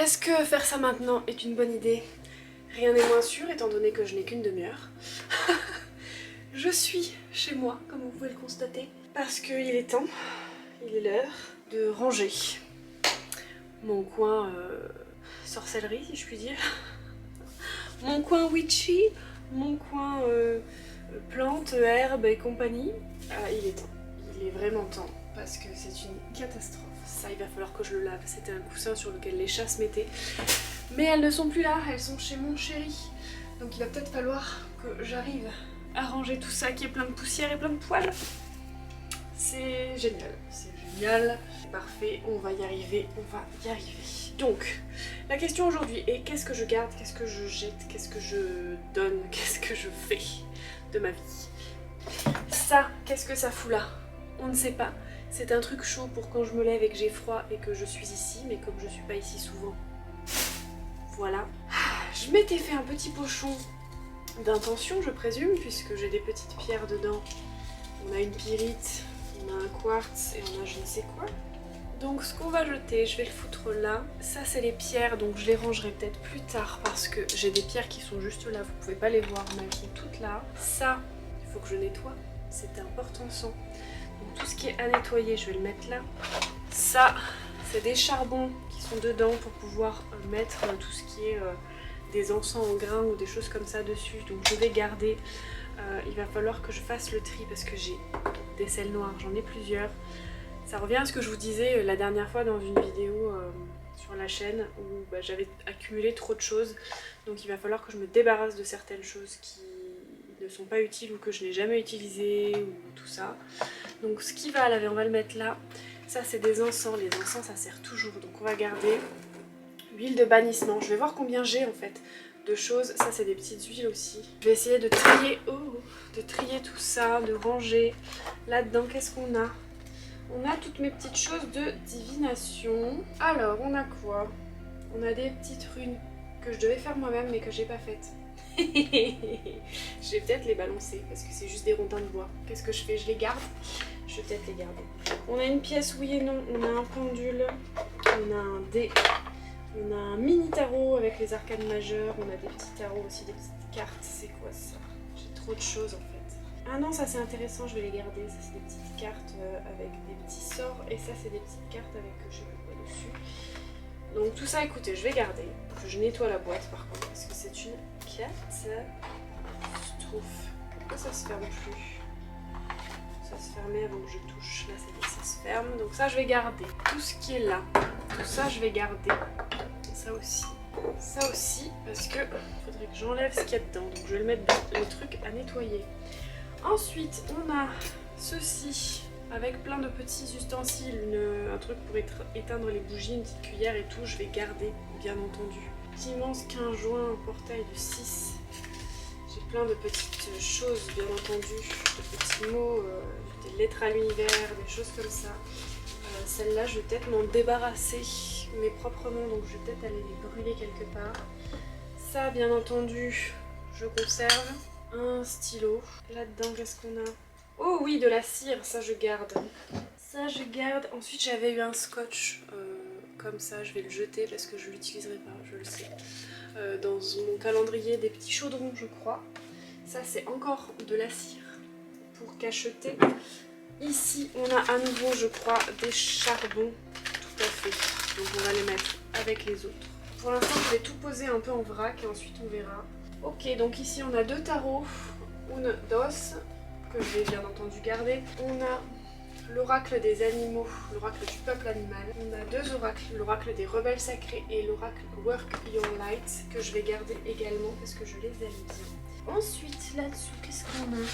Est-ce que faire ça maintenant est une bonne idée? Rien n'est moins sûr étant donné que je n'ai qu'une demi-heure. Je suis chez moi, comme vous pouvez le constater, parce qu'il est temps, il est l'heure de ranger mon coin sorcellerie, si je puis dire. Mon coin witchy, mon coin plantes, herbes et compagnie. Il est temps, il est vraiment temps, parce que c'est une catastrophe. Ça, il va falloir que je le lave. C'était un coussin sur lequel les chats se mettaient. Mais elles ne sont plus là, elles sont chez mon chéri. Donc il va peut-être falloir que j'arrive à ranger tout ça qui est plein de poussière et plein de poils. C'est génial, c'est génial. Parfait, on va y arriver, on va y arriver. Donc, la question aujourd'hui est qu'est-ce que je garde, qu'est-ce que je jette, qu'est-ce que je donne, qu'est-ce que je fais de ma vie. Ça, qu'est-ce que ça fout là? On ne sait pas. C'est un truc chaud pour quand je me lève et que j'ai froid et que je suis ici, mais comme je suis pas ici souvent, voilà. Je m'étais fait un petit pochon d'intention, je présume, puisque j'ai des petites pierres dedans. On a une pyrite, on a un quartz et on a je ne sais quoi. Donc ce qu'on va jeter, je vais le foutre là. Ça c'est les pierres, donc je les rangerai peut-être plus tard parce que j'ai des pierres qui sont juste là, vous pouvez pas les voir, mais elles sont toutes là. Ça, il faut que je nettoie, c'est important sang. Donc tout ce qui est à nettoyer, je vais le mettre là. Ça, c'est des charbons qui sont dedans pour pouvoir mettre tout ce qui est des encens en grains ou des choses comme ça dessus. Donc je vais garder. Il va falloir que je fasse le tri parce que j'ai des sels noirs, j'en ai plusieurs. Ça revient à ce que je vous disais la dernière fois dans une vidéo sur la chaîne où j'avais accumulé trop de choses. Donc il va falloir que je me débarrasse de certaines choses qui ne sont pas utiles ou que je n'ai jamais utilisées ou tout ça. Donc ce qui va à laver, on va le mettre là. Ça c'est des encens, les encens ça sert toujours, donc on va garder. Huile de bannissement, je vais voir combien j'ai en fait de choses. Ça c'est des petites huiles aussi. Je vais essayer de trier, tout ça, de ranger. Là-dedans qu'est-ce qu'on a? On a toutes mes petites choses de divination. Alors on a quoi? On a des petites runes que je devais faire moi-même mais que j'ai pas faites. Je vais peut-être les balancer parce que c'est juste des rondins de bois. Qu'est-ce que je fais? Je les garde? Je vais peut-être les garder. On a une pièce oui et non. On a un pendule. On a un dé. On a un mini tarot avec les arcanes majeures. On a des petits tarots aussi, des petites cartes. C'est quoi ça? J'ai trop de choses en fait. Ah non, ça c'est intéressant, je vais les garder. Ça c'est des petites cartes avec des petits sorts. Et ça c'est des petites cartes avec je sais pas quoi dessus. Donc tout ça, écoutez, je vais garder. Je nettoie la boîte par contre parce que c'est une catastrophe. Pourquoi ça se ferme plus? Ça se fermait avant que je touche. Là ça se ferme. Donc ça je vais garder. Tout ce qui est là. Tout ça je vais garder. Ça aussi. Ça aussi parce que il faudrait que j'enlève ce qu'il y a dedans. Donc je vais le mettre dans le truc à nettoyer. Ensuite on a ceci. Avec plein de petits ustensiles, un truc pour éteindre les bougies, une petite cuillère et tout, je vais garder, bien entendu. Petit immense 15 joints, un portail de 6. J'ai plein de petites choses, bien entendu, de petits mots, des lettres à l'univers, des choses comme ça. Celle-là, je vais peut-être m'en débarrasser, mais proprement, donc je vais peut-être aller les brûler quelque part. Ça, bien entendu, je conserve. Un stylo. Là-dedans, qu'est-ce qu'on a? Oh oui, de la cire, ça je garde. Ça je garde. Ensuite j'avais eu un scotch comme ça, je vais le jeter parce que je l'utiliserai pas, je le sais. Dans mon calendrier des petits chaudrons je crois. Ça c'est encore de la cire pour cacheter. Ici on a à nouveau je crois des charbons, tout à fait. Donc on va les mettre avec les autres. Pour l'instant je vais tout poser un peu en vrac et ensuite on verra. Ok, donc ici on a deux tarots, une dos. Que je vais bien entendu garder. On a l'oracle des animaux, l'oracle du peuple animal. On a deux oracles, l'oracle des rebelles sacrés et l'oracle Work Your Light que je vais garder également parce que je les aime bien. Ensuite là-dessous, qu'est-ce qu'on a?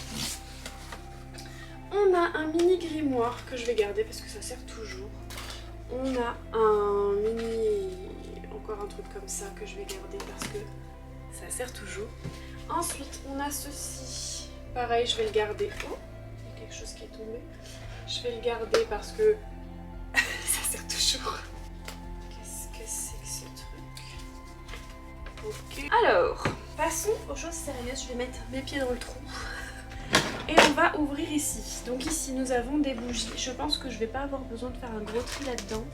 On a un mini grimoire que je vais garder parce que ça sert toujours. On a un mini... encore un truc comme ça que je vais garder parce que ça sert toujours. Ensuite on a ceci. Pareil, je vais le garder. Oh, il y a quelque chose qui est tombé. Je vais le garder parce que ça sert toujours. Qu'est-ce que c'est que ce truc? Ok. Alors, passons aux choses sérieuses. Je vais mettre mes pieds dans le trou. Et on va ouvrir ici. Donc ici, nous avons des bougies. Je pense que je vais pas avoir besoin de faire un gros tri là-dedans.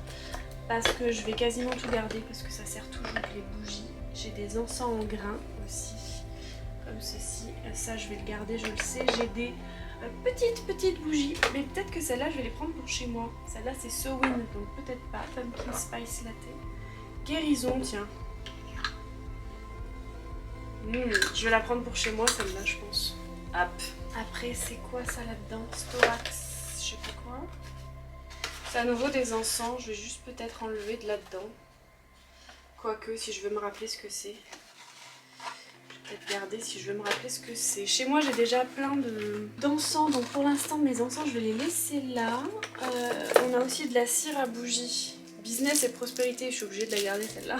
parce que je vais quasiment tout garder parce que ça sert toujours les bougies. J'ai des encens en grains aussi, comme ceci. Ça, je vais le garder, je le sais. J'ai des petites bougies, mais peut-être que celles-là, je vais les prendre pour chez moi. Celle-là, c'est Sowin, donc peut-être pas. Pumpkin Spice Latte. Guérison, tiens. Je vais la prendre pour chez moi, celle-là, je pense. Hop. Après, c'est quoi ça là-dedans? Storax, je sais pas quoi. C'est à nouveau des encens, je vais juste peut-être enlever de là-dedans. Quoique, si je veux me rappeler ce que c'est. Je vais peut-être garder si je veux me rappeler ce que c'est. Chez moi, j'ai déjà plein d'encens, donc pour l'instant, mes encens, je vais les laisser là. On a aussi de la cire à bougie. Business et prospérité, je suis obligée de la garder celle-là.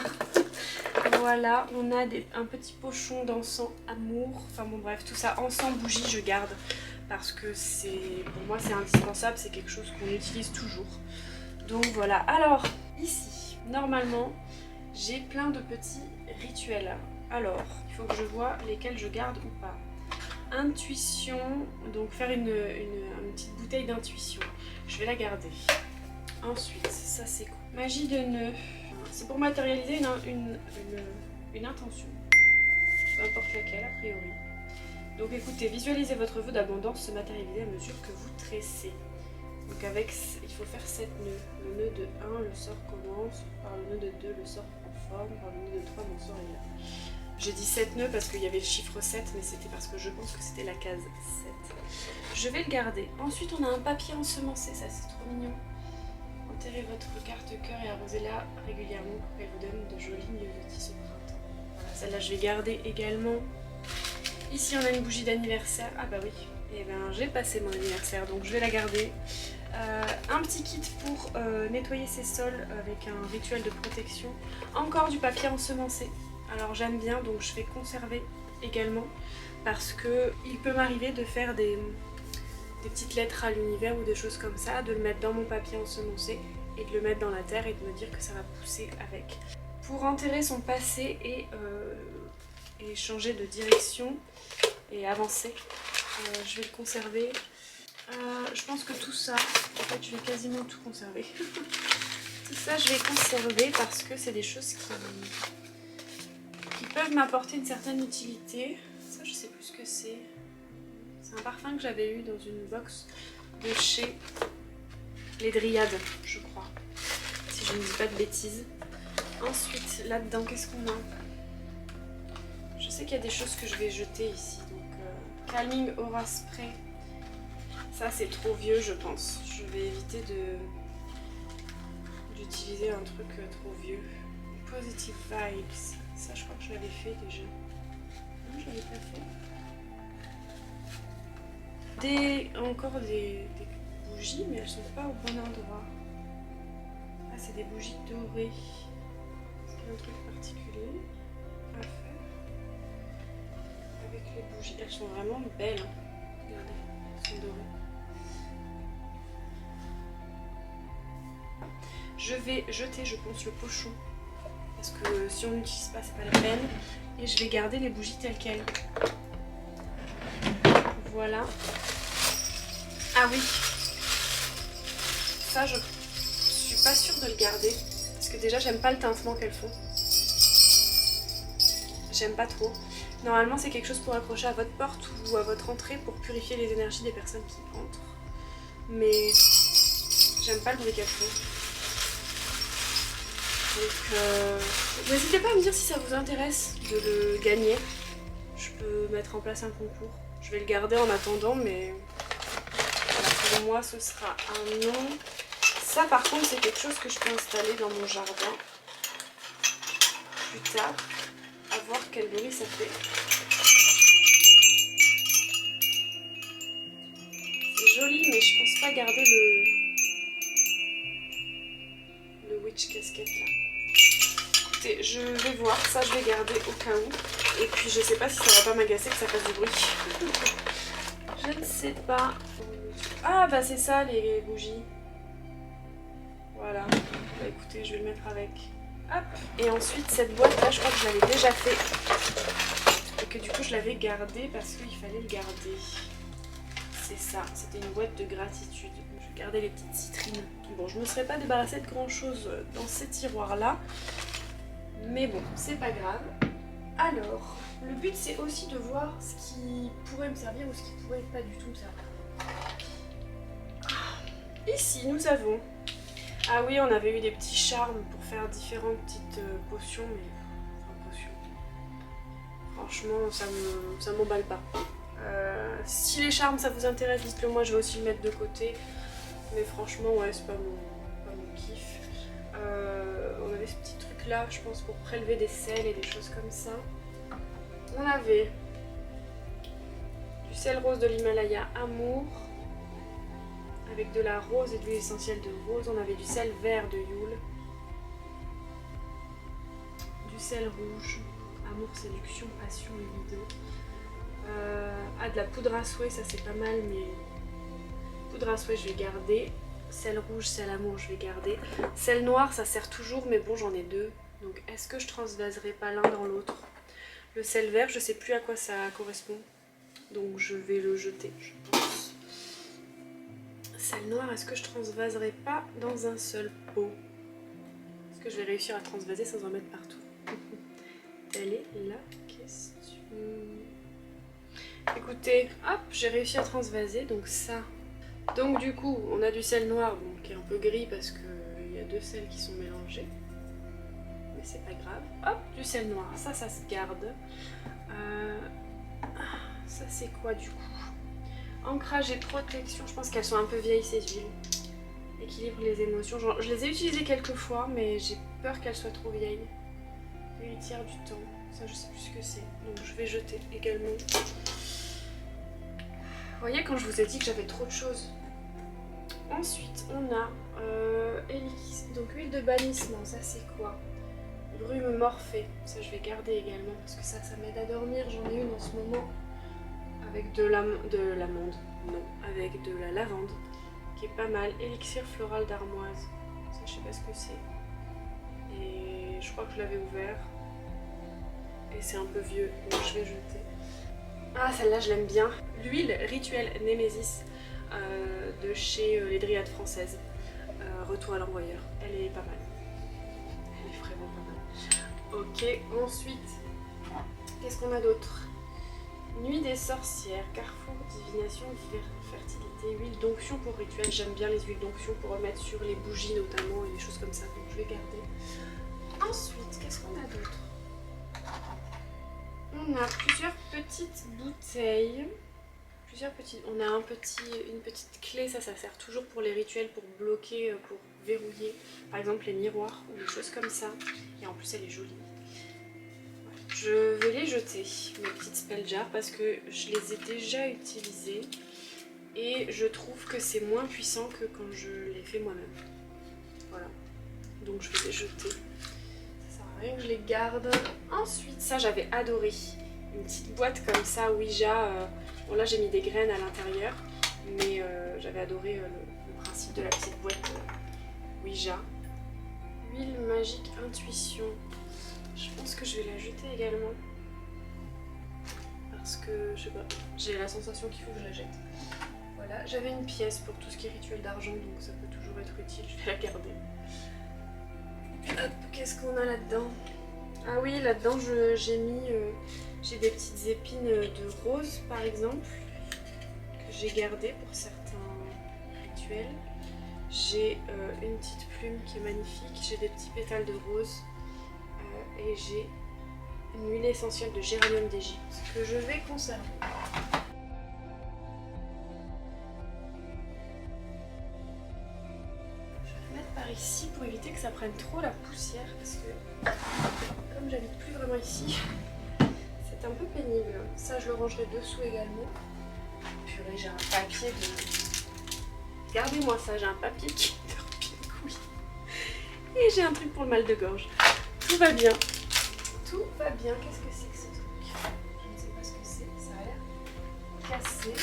Voilà, on a un petit pochon d'encens amour. Enfin bon bref, tout ça, encens, bougie, je garde. Parce que pour moi c'est indispensable, c'est quelque chose qu'on utilise toujours. Donc voilà, alors ici, normalement, j'ai plein de petits rituels. Alors, il faut que je vois lesquels je garde ou pas. Intuition, donc faire une petite bouteille d'intuition. Je vais la garder. Ensuite, ça c'est quoi? Magie de nœud. C'est pour matérialiser une intention. Peu importe laquelle, a priori. Donc écoutez, visualisez votre vœu d'abondance se matérialiser à mesure que vous tressez. Donc il faut faire 7 nœuds. Le nœud de 1, le sort commence. Par le nœud de 2, le sort prend forme. Par le nœud de 3, mon sort est là. J'ai dit 7 nœuds parce qu'il y avait le chiffre 7, mais c'était parce que je pense que c'était la case 7. Je vais le garder. Ensuite, on a un papier ensemencé, ça c'est trop mignon. Enterrez votre carte cœur et arrosez-la régulièrement pour qu'elle vous donne de jolies myosotis au printemps. Voilà, celle-là je vais garder également. Ici on a une bougie d'anniversaire. Ah bah oui, et ben j'ai passé mon anniversaire donc je vais la garder. Un petit kit pour nettoyer ses sols avec un rituel de protection. Encore du papier ensemencé. Alors j'aime bien donc je vais conserver également parce que il peut m'arriver de faire des petites lettres à l'univers ou des choses comme ça, de le mettre dans mon papier ensemencé et de le mettre dans la terre et de me dire que ça va pousser avec. Pour enterrer son passé et changer de direction et avancer, je vais le conserver. Je pense que tout ça, en fait je vais quasiment tout conserver. Tout ça je vais conserver parce que c'est des choses qui peuvent m'apporter une certaine utilité. Ça je sais plus ce que c'est. C'est un parfum que j'avais eu dans une box de chez les Dryades, je crois. Si je ne dis pas de bêtises. Ensuite, là-dedans, qu'est-ce qu'on a? Je sais qu'il y a des choses que je vais jeter ici. Donc, Calming Aura Spray. Ça, c'est trop vieux, je pense. Je vais éviter d'utiliser un truc trop vieux. Positive Vibes. Ça, je crois que je l'avais fait déjà. Non, je l'avais pas fait. Encore des bougies, mais elles sont pas au bon endroit. Ah, c'est des bougies dorées. Est-ce qu'il y a un truc particulier à faire avec les bougies? Elles sont vraiment belles. Hein. Regardez, elles sont dorées. Je vais jeter, je pense, le pochon. Parce que si on n'utilise pas, c'est pas la peine. Et je vais garder les bougies telles quelles. Voilà. Ah oui. Ça, je suis pas sûre de le garder. Parce que déjà, j'aime pas le tintement qu'elles font. J'aime pas trop. Normalement, c'est quelque chose pour accrocher à votre porte ou à votre entrée pour purifier les énergies des personnes qui entrent. Mais j'aime pas le bruit qu'elles font. Donc, n'hésitez pas à me dire si ça vous intéresse de le gagner. Je peux mettre en place un concours. Je vais le garder en attendant, mais voilà, pour moi, ce sera un non. Ça, par contre, c'est quelque chose que je peux installer dans mon jardin plus tard. À voir quel bruit ça fait. C'est joli, mais je pense pas garder le witch casquette là. Écoutez, je vais voir, ça je vais garder au cas où. Et puis je sais pas si ça va pas m'agacer que ça fasse du bruit. Je ne sais pas. Ah bah c'est ça les bougies. Voilà. Bah écoutez, je vais le mettre avec. Hop. Et ensuite cette boîte là, je crois que je l'avais déjà fait. Et que du coup je l'avais gardée parce qu'il fallait le garder. C'est ça, c'était une boîte de gratitude. Je vais garder les petites citrines. Bon, je ne me serais pas débarrassée de grand chose dans ces tiroirs là, mais bon, c'est pas grave. Alors, le but c'est aussi de voir ce qui pourrait me servir ou ce qui pourrait pas du tout me servir. Ici nous avons... Ah oui, on avait eu des petits charmes pour faire différentes petites potions, mais... Enfin, potions... Franchement, ça m'emballe pas. Si les charmes ça vous intéresse, dites-le moi, je vais aussi le mettre de côté. Mais franchement, ouais, c'est pas mon kiff. On avait ce petit truc là, je pense, pour prélever des sels et des choses comme ça. On avait du sel rose de l'Himalaya Amour, avec de la rose et de l'huile essentielle de rose. On avait du sel vert de Yule, du sel rouge, Amour, séduction, passion et libido. De la poudre à souhait, ça c'est pas mal, mais poudre à souhait je vais garder. Sel rouge, sel amour, je vais garder. Sel noir, ça sert toujours, mais bon, j'en ai deux. Donc est-ce que je transvaserai pas l'un dans l'autre? Le sel vert, je sais plus à quoi ça correspond, donc je vais le jeter, je pense. Sel noir, est-ce que je transvaserai pas dans un seul pot? Est-ce que je vais réussir à transvaser sans en mettre partout? Telle est la question. Écoutez, hop, j'ai réussi à transvaser, donc ça. Donc du coup, on a du sel noir, bon, qui est un peu gris parce qu'il y a deux sels qui sont mélangés. Mais c'est pas grave. Hop, du sel noir, ça se garde. Ça c'est quoi du coup? Ancrage et protection, je pense qu'elles sont un peu vieilles ces huiles. Équilibre les émotions, je les ai utilisées quelques fois, mais j'ai peur qu'elles soient trop vieilles. Héritière du temps, ça je sais plus ce que c'est, donc je vais jeter également. Vous voyez quand je vous ai dit que j'avais trop de choses. Ensuite on a donc huile de bannissement, ça c'est quoi? Brume morphée, ça je vais garder également parce que ça m'aide à dormir, j'en ai une en ce moment. Avec de l'amande, non, avec de la lavande qui est pas mal. Élixir floral d'armoise, ça je sais pas ce que c'est. Et je crois que je l'avais ouvert. Et c'est un peu vieux, donc je vais jeter. Ah, celle-là je l'aime bien. L'huile rituelle Némésis de chez les Dryades françaises. Retour à l'envoyeur. Elle est pas mal. Elle est vraiment pas mal. Ok, ensuite, qu'est-ce qu'on a d'autre? Nuit des sorcières, carrefour, divination, fertilité, huile d'onction pour rituel. J'aime bien les huiles d'onction pour remettre sur les bougies notamment et des choses comme ça, donc je vais garder. Ensuite, qu'est-ce qu'on a d'autre? On a plusieurs petites bouteilles. On a une petite clé, ça sert toujours pour les rituels, pour bloquer, pour verrouiller, par exemple les miroirs ou des choses comme ça. Et en plus elle est jolie. Je vais les jeter, mes petites spell jars, parce que je les ai déjà utilisées et je trouve que c'est moins puissant que quand je les fais moi-même. Voilà, donc je vais les jeter. Ça sert à rien que je les garde. Ensuite, ça j'avais adoré, une petite boîte comme ça, Ouija. Bon là j'ai mis des graines à l'intérieur, mais j'avais adoré le principe de la petite boîte Ouija. Huile magique intuition. Je pense que je vais la jeter également. Parce que, je sais pas, j'ai la sensation qu'il faut que je la jette. Voilà, j'avais une pièce pour tout ce qui est rituel d'argent, donc ça peut toujours être utile, je vais la garder. Hop, qu'est-ce qu'on a là-dedans? Ah oui, là-dedans j'ai des petites épines de rose par exemple, que j'ai gardées pour certains rituels. J'ai une petite plume qui est magnifique, j'ai des petits pétales de rose. Et j'ai une huile essentielle de géranium d'Égypte que je vais conserver. Je vais la mettre par ici pour éviter que ça prenne trop la poussière parce que comme j'habite plus vraiment ici, c'est un peu pénible. Ça je le rangerai dessous également. Purée, j'ai un papier de... Regardez-moi ça, j'ai un papier qui me pied de couille. Et j'ai un truc pour le mal de gorge. Tout va bien. Tout va bien. Qu'est-ce que c'est que ce truc? Je ne sais pas ce que c'est. Ça a l'air cassé.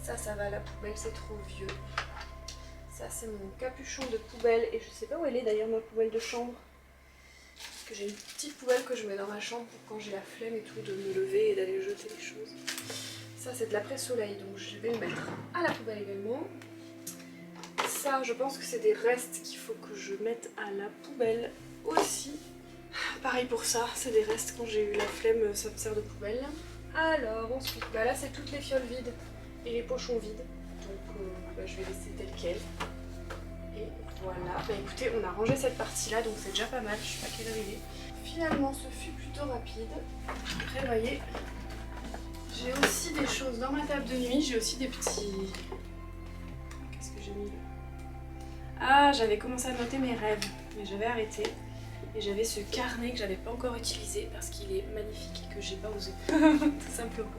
Ça va à la poubelle. C'est trop vieux. Ça, c'est mon capuchon de poubelle. Et je sais pas où elle est d'ailleurs, ma poubelle de chambre. Parce que j'ai une petite poubelle que je mets dans ma chambre pour quand j'ai la flemme et tout de me lever et d'aller jeter les choses. Ça, c'est de l'après-soleil. Donc je vais le mettre à la poubelle également. ça, je pense que c'est des restes qu'il faut que je mette à la poubelle aussi. Pareil pour ça, c'est des restes, quand j'ai eu la flemme, ça me sert de poubelle. Alors ensuite, bah là c'est toutes les fioles vides et les pochons vides. Donc je vais laisser tel quel. Et voilà, bah écoutez, on a rangé cette partie-là, donc c'est déjà pas mal, je sais pas quelle heure il est. Finalement, ce fut plutôt rapide. Après, vous voyez, j'ai aussi des choses dans ma table de nuit, j'ai aussi des petits... Qu'est-ce que j'ai mis là? Ah, j'avais commencé à noter mes rêves, mais j'avais arrêté. Et j'avais ce carnet que j'avais pas encore utilisé parce qu'il est magnifique et que j'ai pas osé, tout simplement.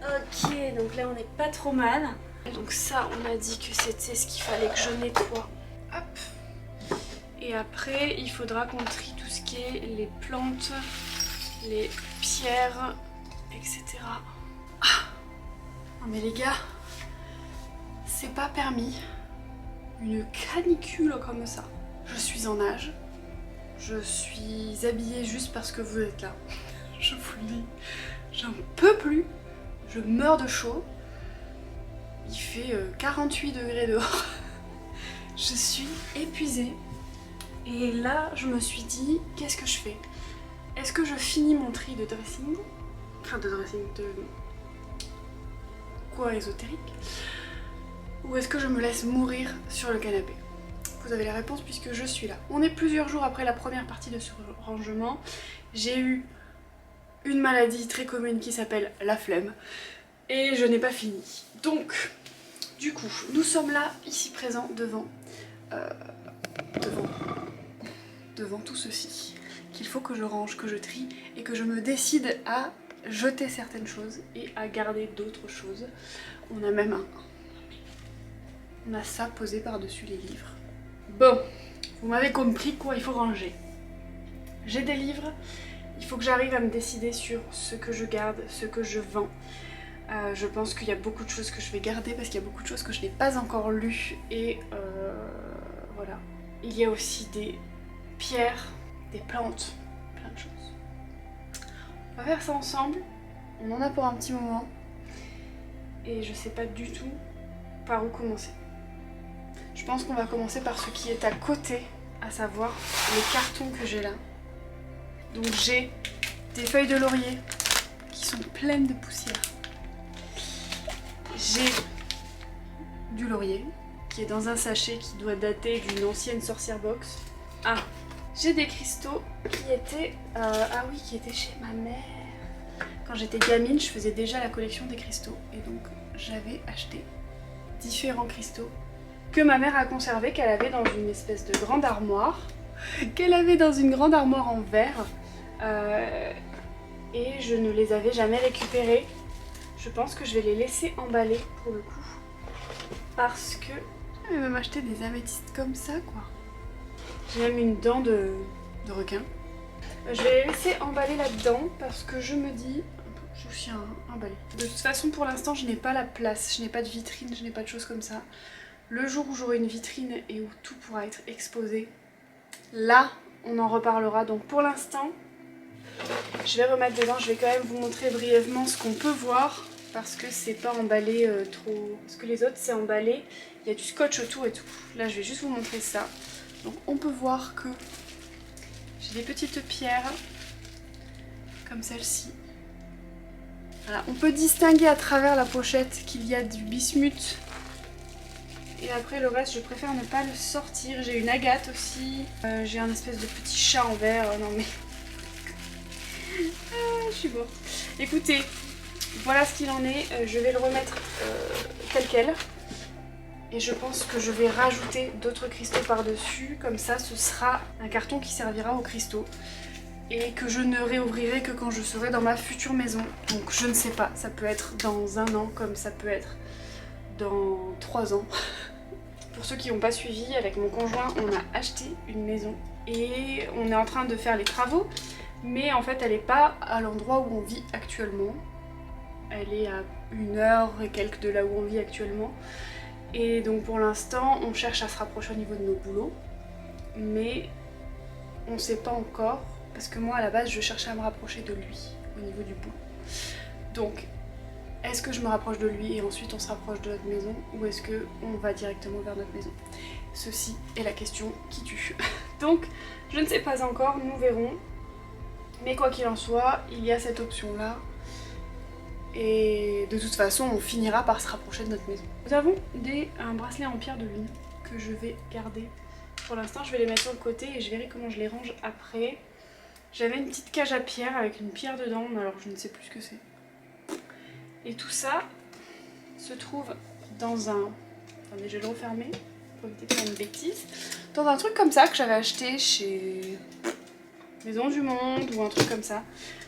Ok, donc là on n'est pas trop mal. Donc ça, on a dit que c'était ce qu'il fallait que je nettoie. Hop. Et après, il faudra qu'on trie tout ce qui est les plantes, les pierres, etc. Ah non mais les gars, c'est pas permis. Une canicule comme ça. Je suis en nage. Je suis habillée juste parce que vous êtes là. Je vous le dis. J'en peux plus. Je meurs de chaud. Il fait 48 degrés dehors. Je suis épuisée. Et là, je me suis dit, qu'est-ce que je fais? Est-ce que je finis mon tri de dressing? Enfin, de dressing, de... quoi ésotérique? Ou est-ce que je me laisse mourir sur le canapé? Vous avez la réponse puisque je suis là. On est plusieurs jours après la première partie de ce rangement. J'ai eu une maladie très commune qui s'appelle la flemme. Et je n'ai pas fini. Donc, du coup, nous sommes là, ici présents, devant tout ceci. Qu'il faut que je range, que je trie et que je me décide à jeter certaines choses et à garder d'autres choses. On a même on a ça posé par-dessus les livres. Bon, vous m'avez compris quoi il faut ranger. J'ai des livres, il faut que j'arrive à me décider sur ce que je garde, ce que je vends. Je pense qu'il y a beaucoup de choses que je vais garder parce qu'il y a beaucoup de choses que je n'ai pas encore lues et voilà. Il y a aussi des pierres, des plantes, plein de choses. On va faire ça ensemble, on en a pour un petit moment et je sais pas du tout par où commencer. Je pense qu'on va commencer par ce qui est à côté, à savoir les cartons que j'ai là. Donc j'ai des feuilles de laurier qui sont pleines de poussière. J'ai du laurier qui est dans un sachet qui doit dater d'une ancienne sorcière box. Ah, j'ai des cristaux qui étaient qui étaient chez ma mère. Quand j'étais gamine, je faisais déjà la collection des cristaux et donc j'avais acheté différents cristaux que ma mère a conservé, qu'elle avait dans une espèce de grande armoire, en verre, et je ne les avais jamais récupérés. Je pense que je vais les laisser emballer pour le coup, parce que je vais même acheter des améthystes comme ça quoi. J'ai même une dent de requin. Je vais les laisser emballer là-dedans parce que je me dis, j'ai aussi un balai. De toute façon pour l'instant je n'ai pas la place, je n'ai pas de vitrine, je n'ai pas de choses comme ça. Le jour où j'aurai une vitrine et où tout pourra être exposé, là on en reparlera. Donc pour l'instant, je vais remettre dedans, je vais quand même vous montrer brièvement ce qu'on peut voir parce que c'est pas emballé trop... Parce que les autres c'est emballé, il y a du scotch autour et tout. Là je vais juste vous montrer ça. Donc on peut voir que j'ai des petites pierres comme celle-ci. Voilà, on peut distinguer à travers la pochette qu'il y a du bismuth. Et après le reste je préfère ne pas le sortir. J'ai une agate aussi. J'ai un espèce de petit chat en verre. Non mais... je suis morte. Écoutez, voilà ce qu'il en est. Je vais le remettre tel quel. Et je pense que je vais rajouter d'autres cristaux par-dessus. Comme ça ce sera un carton qui servira aux cristaux. Et que je ne réouvrirai que quand je serai dans ma future maison. Donc je ne sais pas, ça peut être dans 1 an comme ça peut être dans 3 ans. Pour ceux qui n'ont pas suivi, avec mon conjoint, on a acheté une maison et on est en train de faire les travaux, mais en fait elle n'est pas à l'endroit où on vit actuellement. Elle est à 1 heure et quelques de là où on vit actuellement. Et donc pour l'instant, on cherche à se rapprocher au niveau de nos boulots, mais on ne sait pas encore, parce que moi à la base je cherchais à me rapprocher de lui au niveau du boulot. Donc est-ce que je me rapproche de lui et ensuite on se rapproche de notre maison, ou est-ce qu'on va directement vers notre maison? Ceci est la question qui tue. Donc je ne sais pas encore, nous verrons. Mais quoi qu'il en soit, il y a cette option là. Et de toute façon, on finira par se rapprocher de notre maison. Nous avons un bracelet en pierre de lune que je vais garder. Pour l'instant, je vais les mettre sur le côté et je verrai comment je les range après. J'avais une petite cage à pierre avec une pierre dedans, mais alors je ne sais plus ce que c'est. Et tout ça se trouve dans un... Attendez, je vais le refermer pour éviter de faire une bêtise. Dans un truc comme ça que j'avais acheté chez Maison du Monde ou un truc comme ça,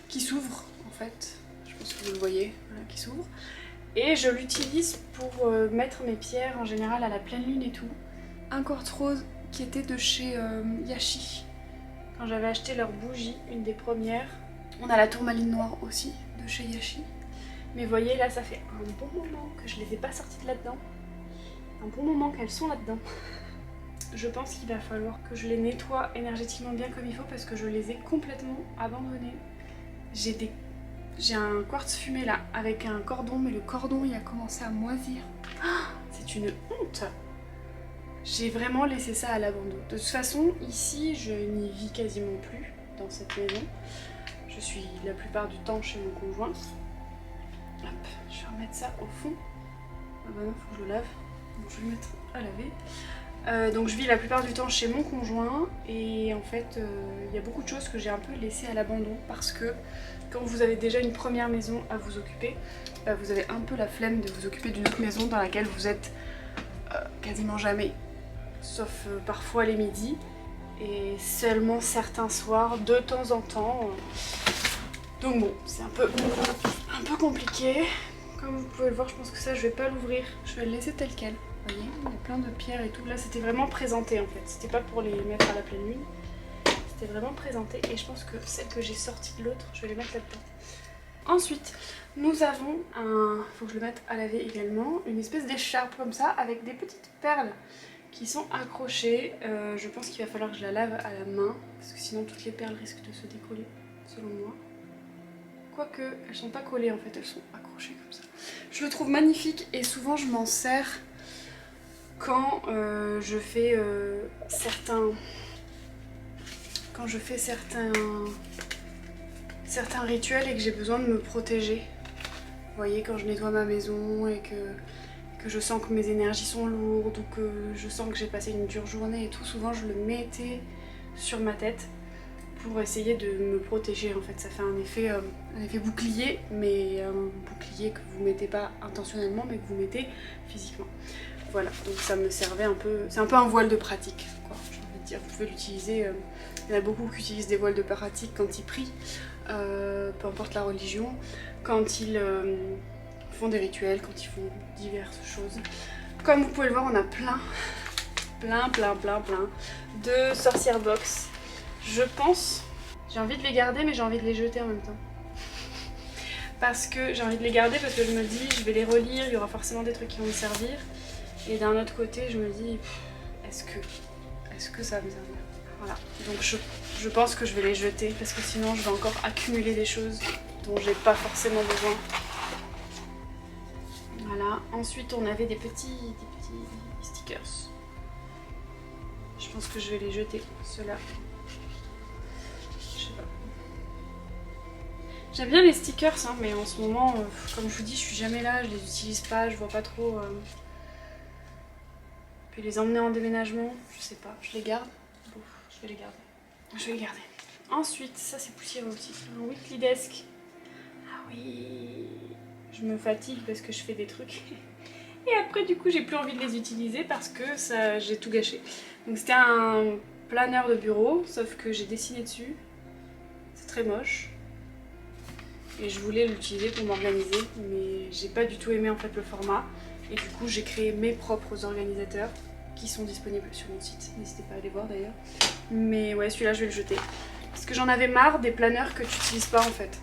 qui s'ouvre en fait. Je pense que vous le voyez, voilà, qui s'ouvre. Et je l'utilise pour mettre mes pierres en général à la pleine lune et tout. Un quartz rose qui était de chez Yashi. Quand j'avais acheté leur bougie, une des premières. On a la tourmaline noire aussi de chez Yashi. Mais vous voyez là, ça fait un bon moment que je les ai pas sorties de là-dedans. Un bon moment qu'elles sont là-dedans. Je pense qu'il va falloir que je les nettoie énergétiquement bien comme il faut parce que je les ai complètement abandonnées. J'ai un quartz fumé là avec un cordon, mais le cordon il a commencé à moisir. C'est une honte! J'ai vraiment laissé ça à l'abandon. De toute façon, ici, je n'y vis quasiment plus dans cette maison. Je suis la plupart du temps chez mon conjoint. Hop, je vais remettre ça au fond. Ah bah non, faut que je le lave. Donc je vais le mettre à laver. Donc je vis la plupart du temps chez mon conjoint et en fait il y a beaucoup de choses que j'ai un peu laissées à l'abandon parce que quand vous avez déjà une première maison à vous occuper, vous avez un peu la flemme de vous occuper d'une autre maison dans laquelle vous êtes quasiment jamais, sauf parfois les midis et seulement certains soirs de temps en temps. Donc bon, c'est un peu compliqué. Comme vous pouvez le voir, je pense que ça je vais pas l'ouvrir, je vais le laisser tel quel. Vous voyez, il y a plein de pierres et tout. Là, c'était vraiment présenté en fait. C'était pas pour les mettre à la pleine lune. C'était vraiment présenté. Et je pense que celle que j'ai sortie de l'autre, je vais les mettre là-dedans. Ensuite, nous avons un... Faut que je le mette à laver également. Une espèce d'écharpe comme ça, avec des petites perles qui sont accrochées. Je pense qu'il va falloir que je la lave à la main. Parce que sinon, toutes les perles risquent de se décoller, selon moi. Quoique, elles sont pas collées en fait. Elles sont accrochées comme ça. Je le trouve magnifique et souvent, je m'en sers quand je fais certains rituels et que j'ai besoin de me protéger. Vous voyez, quand je nettoie ma maison et que je sens que mes énergies sont lourdes ou que je sens que j'ai passé une dure journée et tout, souvent je le mettais sur ma tête pour essayer de me protéger. En fait, ça fait un effet bouclier, mais un bouclier que vous mettez pas intentionnellement mais que vous mettez physiquement. Voilà, donc ça me servait un peu, c'est un peu un voile de pratique, quoi, j'ai envie de dire. Vous pouvez l'utiliser, il y en a beaucoup qui utilisent des voiles de pratique quand ils prient, peu importe la religion, quand ils font des rituels, quand ils font diverses choses. Comme vous pouvez le voir, on a plein de sorcières box. Je pense, j'ai envie de les garder mais j'ai envie de les jeter en même temps. Parce que j'ai envie de les garder parce que je me dis, je vais les relire, il y aura forcément des trucs qui vont me servir. Et d'un autre côté, je me dis, est-ce que ça va me servir? Voilà, donc je pense que je vais les jeter parce que sinon je vais encore accumuler des choses dont j'ai pas forcément besoin. Voilà, ensuite on avait des petits stickers. Je pense que je vais les jeter, ceux-là. Je sais pas. J'aime bien les stickers, hein, mais en ce moment, comme je vous dis, je suis jamais là, je les utilise pas, je vois pas trop... Puis les emmener en déménagement, je sais pas, je les garde. Bon, je vais les garder. Je vais les garder. Ensuite, ça c'est poussiéreux aussi. Un weekly desk. Ah oui, je me fatigue parce que je fais des trucs. Et après du coup j'ai plus envie de les utiliser parce que ça j'ai tout gâché. Donc c'était un planeur de bureau, sauf que j'ai dessiné dessus. C'est très moche. Et je voulais l'utiliser pour m'organiser, mais j'ai pas du tout aimé en fait le format. Et du coup j'ai créé mes propres organisateurs qui sont disponibles sur mon site. N'hésitez pas à aller voir d'ailleurs. Mais ouais, celui-là je vais le jeter. Parce que j'en avais marre des planeurs que tu n'utilises pas en fait.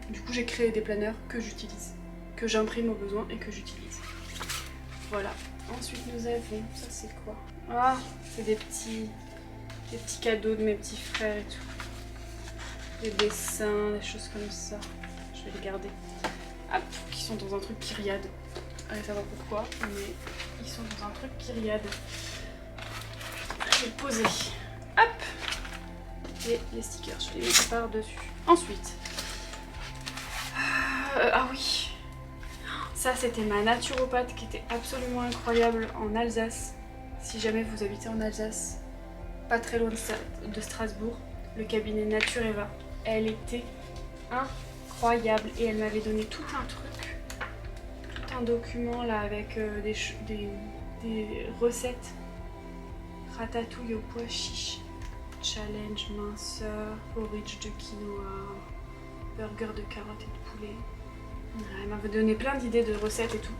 Du coup j'ai créé des planeurs que j'utilise, que j'imprime au besoin et que j'utilise. Voilà. Ensuite nous avons, ça c'est quoi? Ah, c'est des petits cadeaux de mes petits frères et tout. Des dessins, des choses comme ça. Je vais les garder. hop, qui sont dans un truc Kyriade. Allez savoir pourquoi, mais ils sont dans un truc Kyriade. Je vais poser. Hop. Et les stickers, je les mets par-dessus. Ensuite. Ah oui. Ça, c'était ma naturopathe qui était absolument incroyable en Alsace. Si jamais vous habitez en Alsace, pas très loin de Strasbourg, le cabinet Natureva. Elle était incroyable et elle m'avait donné tout un truc, tout un document là avec des recettes. Ratatouille au pois chiche, challenge minceur, porridge de quinoa, burger de carottes et de poulet. Elle m'avait donné plein d'idées de recettes et tout.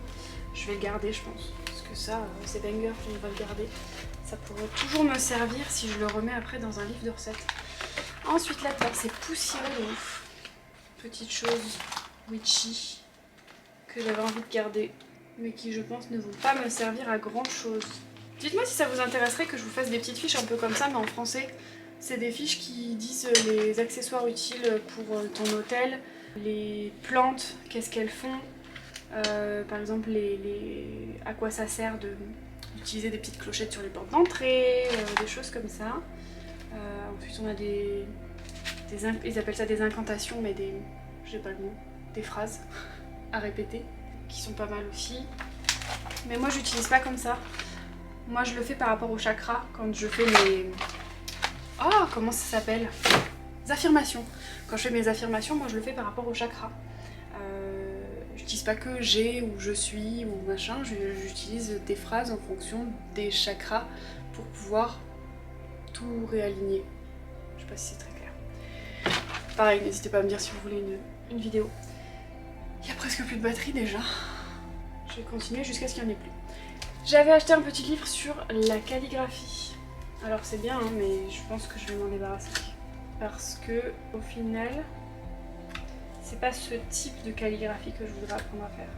Je vais le garder, je pense. Parce que ça, c'est banger, on va le garder. Ça pourrait toujours me servir si je le remets après dans un livre de recettes. Ensuite, la table, c'est poussiéré de ouf. Petite chose witchy que j'avais envie de garder, mais qui, je pense, ne vont pas me servir à grand chose. Dites-moi si ça vous intéresserait que je vous fasse des petites fiches un peu comme ça, mais en français. C'est des fiches qui disent les accessoires utiles pour ton hôtel, les plantes, qu'est-ce qu'elles font, par exemple à quoi ça sert d'utiliser des petites clochettes sur les portes d'entrée, des choses comme ça. Ensuite on a ils appellent ça des incantations, mais j'ai pas le mot, des phrases à répéter, qui sont pas mal aussi. Mais moi j'utilise pas comme ça. Moi je le fais par rapport au chakra quand je fais mes... Oh, comment ça s'appelle? Les affirmations. Quand je fais mes affirmations, moi je le fais par rapport au chakra. J'utilise pas que j'ai ou je suis ou machin, j'utilise des phrases en fonction des chakras pour pouvoir tout réaligner. Je sais pas si c'est très clair. Pareil, n'hésitez pas à me dire si vous voulez une vidéo. Il y a presque plus de batterie déjà. Je vais continuer jusqu'à ce qu'il n'y en ait plus. J'avais acheté un petit livre sur la calligraphie. Alors c'est bien, hein, mais je pense que je vais m'en débarrasser. Parce que au final, c'est pas ce type de calligraphie que je voudrais apprendre à faire.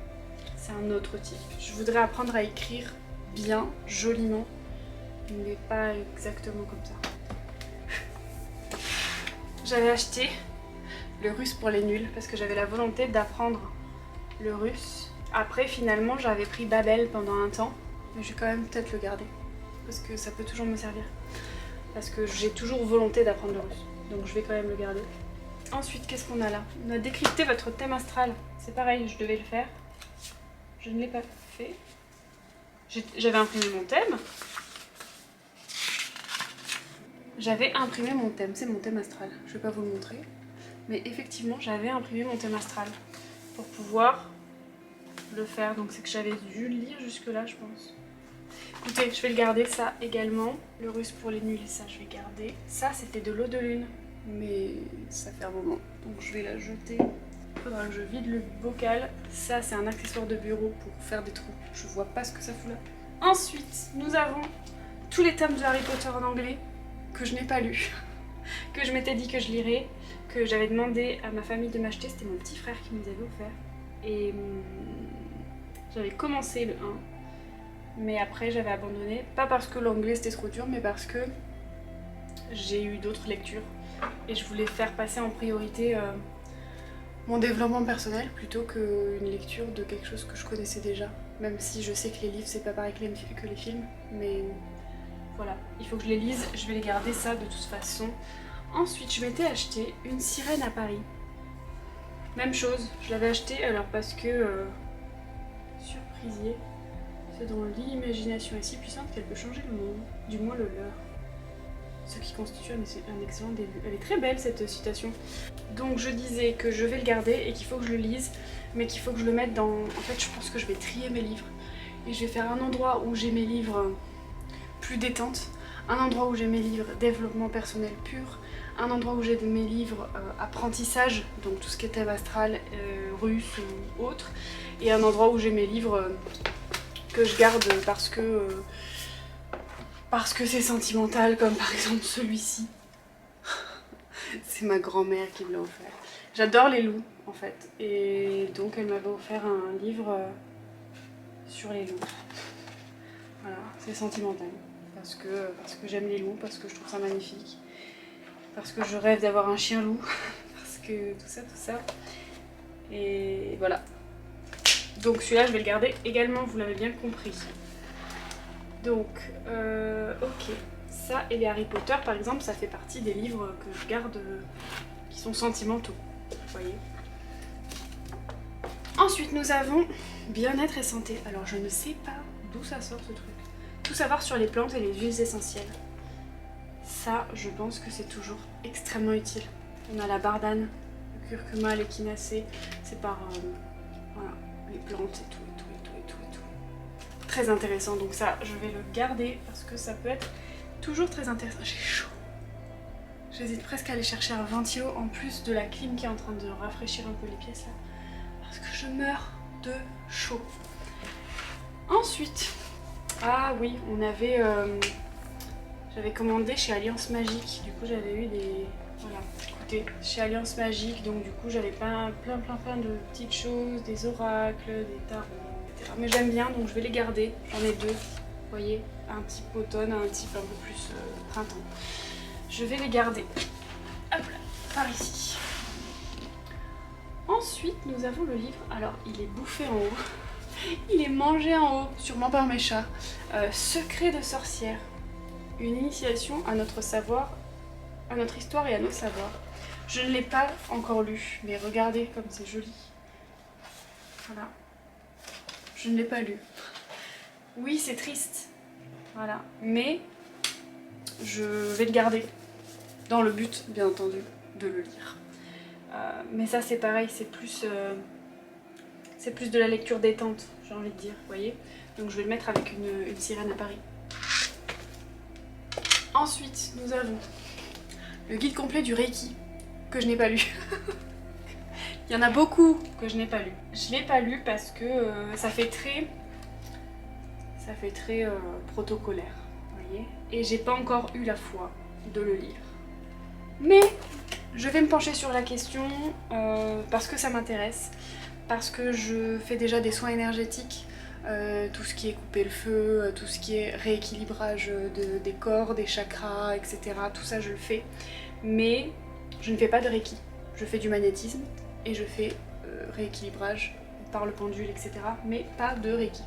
C'est un autre type. Je voudrais apprendre à écrire bien, joliment, mais pas exactement comme ça. J'avais acheté le russe pour les nuls parce que j'avais la volonté d'apprendre le russe. Après, finalement, j'avais pris Babel pendant un temps, mais je vais quand même peut-être le garder parce que ça peut toujours me servir. Parce que j'ai toujours volonté d'apprendre le russe, donc je vais quand même le garder. Ensuite, qu'est-ce qu'on a là? On a décrypté votre thème astral. C'est pareil, je devais le faire. Je ne l'ai pas fait. J'avais imprimé mon thème. J'avais imprimé mon thème, c'est mon thème astral. Je vais pas vous le montrer. Mais effectivement, j'avais imprimé mon thème astral pour pouvoir le faire. Donc c'est que j'avais dû le lire jusque là, je pense. Écoutez, je vais le garder, ça également. Le russe pour les nuls, ça je vais garder. Ça, c'était de l'eau de lune, mais ça fait un moment. Donc je vais la jeter. Il faudra que je vide le bocal. Ça, c'est un accessoire de bureau pour faire des trous. Je vois pas ce que ça fout là. Ensuite, nous avons tous les tomes de Harry Potter en anglais que je n'ai pas lus, que je m'étais dit que je lirais, que j'avais demandé à ma famille de m'acheter. C'était mon petit frère qui me les avait offerts. Et j'avais commencé le 1. Mais après j'avais abandonné, pas parce que l'anglais c'était trop dur, mais parce que j'ai eu d'autres lectures et je voulais faire passer en priorité mon développement personnel plutôt qu'une lecture de quelque chose que je connaissais déjà. Même si je sais que les livres c'est pas pareil que les films, mais voilà, il faut que je les lise, je vais les garder ça de toute façon. Ensuite je m'étais acheté une sirène à Paris. Même chose, je l'avais acheté alors parce que... surprisier. C'est dont l'imagination est si puissante qu'elle peut changer le monde, du moins le leur. Ce qui constitue un excellent début. Elle est très belle cette citation. Donc je disais que je vais le garder et qu'il faut que je le lise, mais qu'il faut que je le mette dans... En fait je pense que je vais trier mes livres. Et je vais faire un endroit où j'ai mes livres plus détente, un endroit où j'ai mes livres développement personnel pur, un endroit où j'ai mes livres apprentissage, donc tout ce qui est thème astral, russe ou autre, et un endroit où j'ai mes livres... que je garde parce que c'est sentimental, comme par exemple celui-ci. C'est ma grand-mère qui me l'a offert. J'adore les loups en fait, et donc elle m'avait offert un livre sur les loups. Voilà, c'est sentimental parce que j'aime les loups, parce que je trouve ça magnifique, parce que je rêve d'avoir un chien loup, parce que tout ça, et voilà. Donc celui-là je vais le garder également, vous l'avez bien compris. Donc ok, ça et les Harry Potter par exemple, ça fait partie des livres que je garde qui sont sentimentaux, vous voyez. Ensuite nous avons bien-être et santé. Alors je ne sais pas d'où ça sort ce truc. Tout savoir sur les plantes et les huiles essentielles. Ça je pense que c'est toujours extrêmement utile. On a la bardane, le curcuma, l'échinacée, c'est par voilà, les plantes et tout. Très intéressant, donc ça je vais le garder parce que ça peut être toujours très intéressant. J'ai chaud. J'hésite presque à aller chercher un ventilo en plus de la clim qui est en train de rafraîchir un peu les pièces là. Parce que je meurs de chaud. Ensuite, ah oui, on avait... j'avais commandé chez Alliance Magique, du coup j'avais eu des... Voilà, écoutez, chez Alliance Magique, donc du coup j'avais plein de petites choses, des oracles, des tarots, etc. Mais j'aime bien, donc je vais les garder, j'en ai deux, vous voyez, un type automne, un type un peu plus printemps. Je vais les garder, hop là, par ici. Ensuite, nous avons le livre, alors il est bouffé en haut, il est mangé en haut, sûrement par mes chats. Secret de sorcière, une initiation à notre savoir, à notre histoire et à nos savoirs. Je ne l'ai pas encore lu, mais regardez comme c'est joli. Voilà. Je ne l'ai pas lu. Oui, c'est triste. Voilà. Mais je vais le garder. Dans le but, bien entendu, de le lire. Mais ça, c'est pareil, c'est plus de la lecture détente, j'ai envie de dire, vous voyez. Donc je vais le mettre avec une sirène à Paris. Ensuite, nous avons le guide complet du Reiki, que je n'ai pas lu. Il y en a beaucoup que je n'ai pas lu. Je l'ai pas lu parce que ça fait très protocolaire, vous voyez. Et j'ai pas encore eu la foi de le lire. Mais je vais me pencher sur la question parce que ça m'intéresse, parce que je fais déjà des soins énergétiques, tout ce qui est couper le feu, tout ce qui est rééquilibrage des corps, des chakras, etc. Tout ça je le fais, mais je ne fais pas de Reiki. Je fais du magnétisme et je fais rééquilibrage par le pendule, etc. mais pas de Reiki.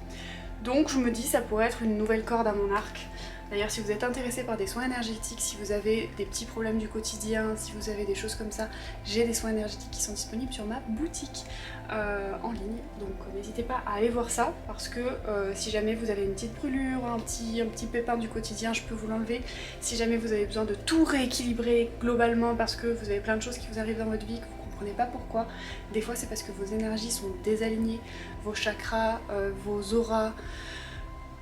Donc je me dis ça pourrait être une nouvelle corde à mon arc. D'ailleurs, si vous êtes intéressé par des soins énergétiques, si vous avez des petits problèmes du quotidien, si vous avez des choses comme ça, j'ai des soins énergétiques qui sont disponibles sur ma boutique en ligne. Donc n'hésitez pas à aller voir ça, parce que si jamais vous avez une petite brûlure, un petit pépin du quotidien, je peux vous l'enlever. Si jamais vous avez besoin de tout rééquilibrer globalement parce que vous avez plein de choses qui vous arrivent dans votre vie, que vous ne comprenez pas pourquoi, des fois c'est parce que vos énergies sont désalignées, vos chakras, vos auras,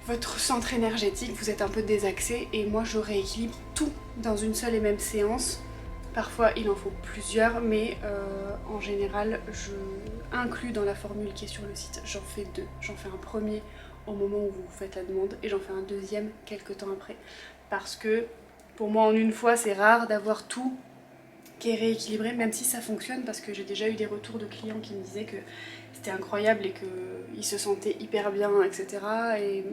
votre centre énergétique, vous êtes un peu désaxé, et moi je rééquilibre tout dans une seule et même séance. Parfois il en faut plusieurs, mais en général je inclus dans la formule qui est sur le site, j'en fais deux. J'en fais un premier au moment où vous faites la demande et j'en fais un deuxième quelques temps après, parce que pour moi en une fois c'est rare d'avoir tout qui est rééquilibré, même si ça fonctionne, parce que j'ai déjà eu des retours de clients qui me disaient que c'était incroyable et qu'ils se sentaient hyper bien, etc. Et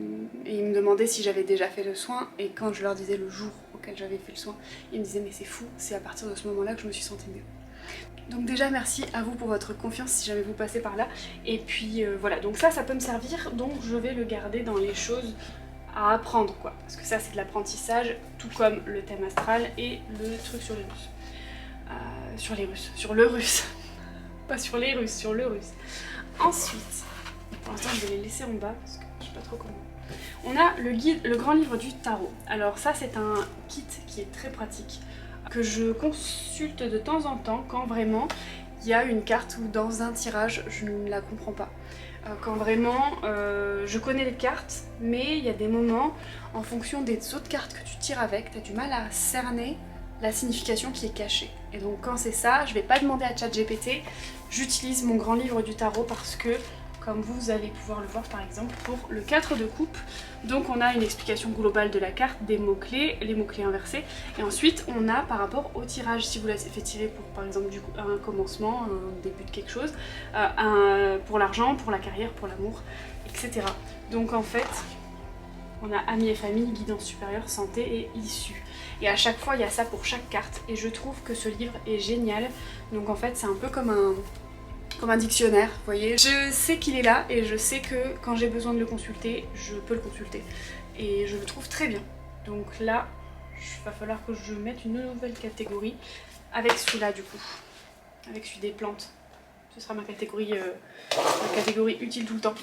ils me demandaient si j'avais déjà fait le soin, et quand je leur disais le jour auquel j'avais fait le soin, ils me disaient mais c'est fou, c'est à partir de ce moment-là que je me suis sentie mieux. Donc déjà merci à vous pour votre confiance si jamais vous passez par là. Et puis voilà, donc ça peut me servir, donc je vais le garder dans les choses à apprendre quoi, parce que ça c'est de l'apprentissage, tout comme le thème astral et le truc sur les Russes. Sur le russe, pas sur les Russes, sur le russe. Ensuite, pour l'instant je vais les laisser en bas parce que je sais pas trop comment. On a le guide, le grand livre du tarot. Alors ça c'est un kit qui est très pratique, que je consulte de temps en temps quand vraiment il y a une carte où dans un tirage je ne la comprends pas. Quand vraiment je connais les cartes, mais il y a des moments en fonction des autres cartes que tu tires avec, tu as du mal à cerner la signification qui est cachée. Et donc quand c'est ça, je vais pas demander à ChatGPT, j'utilise mon grand livre du tarot, parce que comme vous allez pouvoir le voir par exemple pour le 4 de coupe, donc on a une explication globale de la carte, des mots-clés, les mots-clés inversés, et ensuite on a par rapport au tirage, si vous l'avez fait tirer pour par exemple un commencement, un début de quelque chose, pour l'argent, pour la carrière, pour l'amour, etc. Donc en fait, on a amis et famille, guidance supérieure, santé et issue. Et à chaque fois il y a ça pour chaque carte, et je trouve que ce livre est génial. Donc en fait c'est un peu comme comme un dictionnaire, vous voyez. Je sais qu'il est là et je sais que quand j'ai besoin de le consulter, je peux le consulter. Et je le trouve très bien. Donc là, il va falloir que je mette une nouvelle catégorie avec celui-là du coup. Avec celui des plantes. Ce sera ma catégorie utile tout le temps.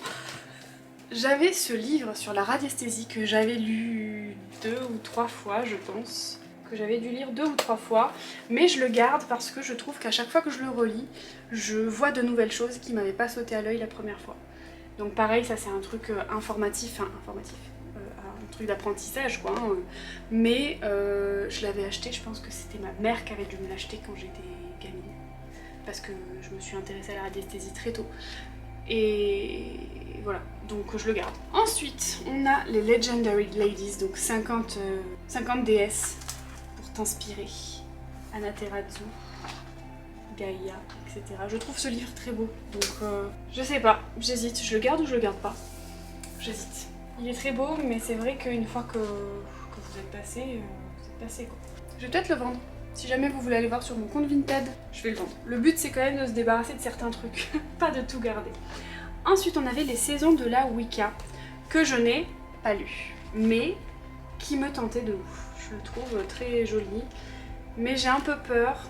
J'avais ce livre sur la radiesthésie que j'avais lu 2 ou 3 fois, je pense. Que j'avais dû lire 2 ou 3 fois, mais je le garde parce que je trouve qu'à chaque fois que je le relis, je vois de nouvelles choses qui m'avaient pas sauté à l'œil la première fois. Donc pareil, ça c'est un truc informatif, un truc d'apprentissage quoi, hein. Mais je l'avais acheté, je pense que c'était ma mère qui avait dû me l'acheter quand j'étais gamine. Parce que je me suis intéressée à la radiesthésie très tôt. Et voilà, donc je le garde. Ensuite, on a les Legendary Ladies, donc 50 déesses pour t'inspirer. Amaterasu, Gaïa, etc. Je trouve ce livre très beau, donc je sais pas, j'hésite, je le garde ou je le garde pas. J'hésite. Il est très beau, mais c'est vrai qu'une fois que vous êtes passé quoi. Je vais peut-être le vendre. Si jamais vous voulez aller voir sur mon compte Vinted, je vais le vendre. Le but c'est quand même de se débarrasser de certains trucs, pas de tout garder. Ensuite on avait les saisons de la Wicca, que je n'ai pas lu, mais qui me tentait de ouf. Je le trouve très joli, mais j'ai un peu peur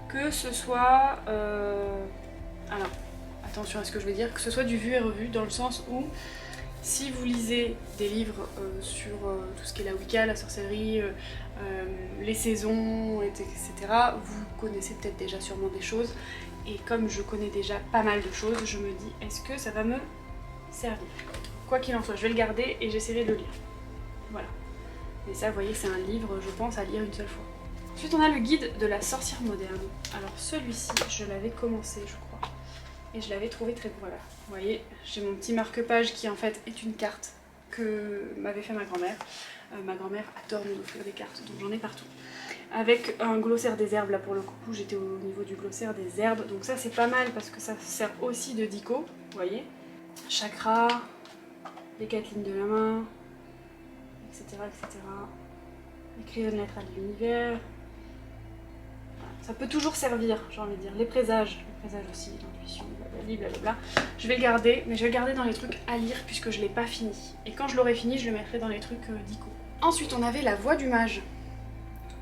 que ce soit... Alors, attention à ce que je vais dire, que ce soit du vu et revu, dans le sens où si vous lisez des livres sur tout ce qui est la Wicca, la sorcellerie, les saisons, etc., vous connaissez peut-être déjà sûrement des choses. Et comme je connais déjà pas mal de choses, je me dis, est-ce que ça va me servir? Quoi qu'il en soit, je vais le garder et j'essaierai de le lire. Voilà. Et ça, vous voyez, c'est un livre, je pense, à lire une seule fois. Ensuite, on a le guide de la sorcière moderne. Alors celui-ci, je l'avais commencé, je crois. Et je l'avais trouvé très beau. Voilà, vous voyez, j'ai mon petit marque-page qui en fait est une carte que m'avait fait ma grand-mère. Ma grand-mère adore nous offrir des cartes, donc j'en ai partout. Avec un glossaire des herbes, là pour le coup, j'étais au niveau du glossaire des herbes. Donc ça c'est pas mal parce que ça sert aussi de dico, vous voyez. Chakra, les 4 lignes de la main, etc. etc. Écrire une lettre à l'univers. Ça peut toujours servir, j'ai envie de dire. Les présages aussi, l'intuition, blablabla. Je vais le garder, mais je vais le garder dans les trucs à lire puisque je l'ai pas fini. Et quand je l'aurai fini, je le mettrai dans les trucs dico. Ensuite, on avait la voix du mage.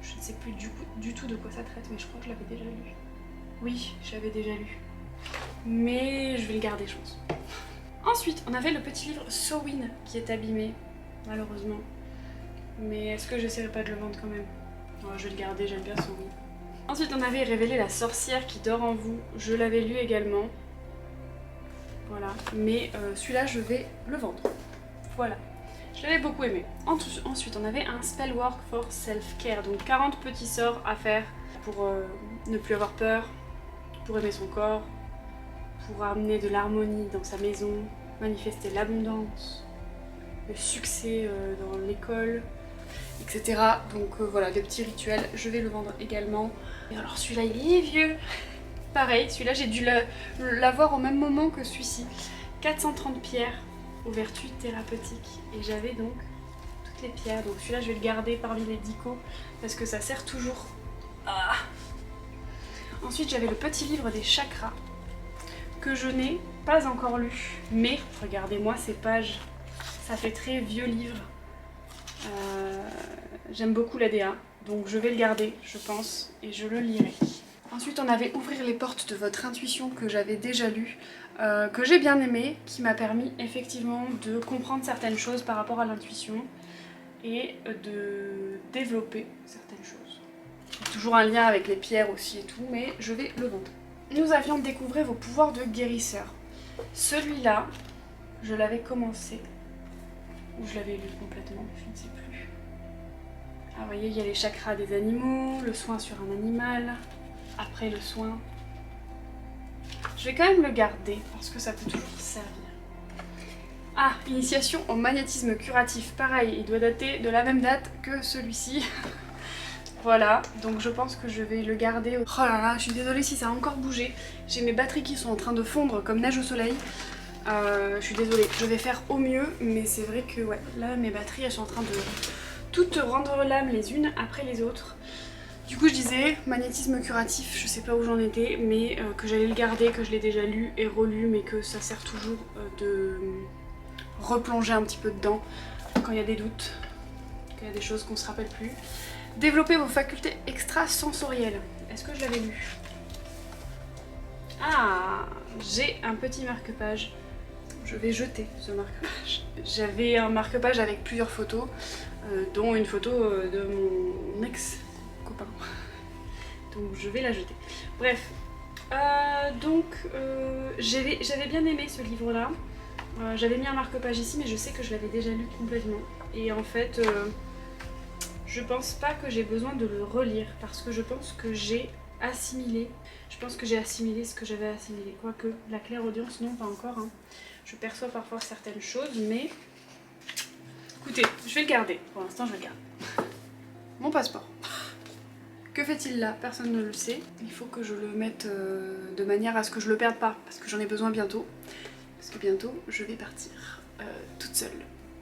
Je ne sais plus du tout de quoi ça traite, mais je crois que je l'avais déjà lu. Oui, je l'avais déjà lu. Mais je vais le garder, je pense. Ensuite, on avait le petit livre Sowin qui est abîmé, malheureusement. Mais est-ce que j'essaierai pas de le vendre quand même? Ouais, je vais le garder, j'aime bien Sowin. Ensuite, on avait Révélé la sorcière qui dort en vous. Je l'avais lu également. Voilà. Mais celui-là, je vais le vendre. Voilà. Je l'avais beaucoup aimé. Ensuite, on avait un Spellwork for Self-Care. Donc 40 petits sorts à faire pour ne plus avoir peur, pour aimer son corps, pour amener de l'harmonie dans sa maison, manifester l'abondance, le succès dans l'école, etc. Donc voilà, des petits rituels, je vais le vendre également. Et alors celui-là, il est vieux. Pareil, celui-là, j'ai dû l'avoir au même moment que celui-ci. 430 pierres aux vertus thérapeutiques. Et j'avais donc toutes les pierres. Donc celui-là, je vais le garder parmi les dico parce que ça sert toujours. Ah. Ensuite, j'avais le petit livre des chakras que je n'ai pas encore lu. Mais regardez-moi ces pages. Ça fait très vieux livre. J'aime beaucoup l'ADA, donc je vais le garder, je pense, et je le lirai. Ensuite, on avait Ouvrir les portes de votre intuition que j'avais déjà lu, que j'ai bien aimé, qui m'a permis effectivement de comprendre certaines choses par rapport à l'intuition et de développer certaines choses. Toujours un lien avec les pierres aussi et tout, mais je vais le vendre. Nous avions découvert vos pouvoirs de guérisseur. Celui-là, je l'avais commencé, ou je l'avais lu complètement, je ne sais plus. Ah, vous voyez, il y a les chakras des animaux, le soin sur un animal, après le soin. Je vais quand même le garder parce que ça peut toujours servir. Ah, initiation au magnétisme curatif. Pareil, il doit dater de la même date que celui-ci. Voilà, donc je pense que je vais le garder. Oh là là, je suis désolée si ça a encore bougé. J'ai mes batteries qui sont en train de fondre comme neige au soleil. Je suis désolée, je vais faire au mieux, mais c'est vrai que ouais, là mes batteries elles sont en train de toutes rendre l'âme les unes après les autres. Du coup je disais, magnétisme curatif, je sais pas où j'en étais, mais que j'allais le garder, que je l'ai déjà lu et relu, mais que ça sert toujours de replonger un petit peu dedans quand il y a des doutes, quand il y a des choses qu'on se rappelle plus. Développer vos facultés extrasensorielles. Est-ce que je l'avais lu? Ah, j'ai un petit marque-page. Je vais jeter ce marque-page. J'avais un marque-page avec plusieurs photos, dont une photo de mon ex-copain. Donc je vais la jeter. Bref, j'avais bien aimé ce livre-là. J'avais mis un marque-page ici, mais je sais que je l'avais déjà lu complètement. Et en fait, je pense pas que j'ai besoin de le relire, parce que je pense que j'ai assimilé. Je pense que j'ai assimilé ce que j'avais assimilé. Quoique, la clairaudience, non, pas encore. Hein. Je perçois parfois certaines choses, mais... Écoutez, je vais le garder. Pour l'instant, je vais le garder. Mon passeport. Que fait-il là? Personne ne le sait. Il faut que je le mette de manière à ce que je le perde pas, parce que j'en ai besoin bientôt. Parce que bientôt, je vais partir toute seule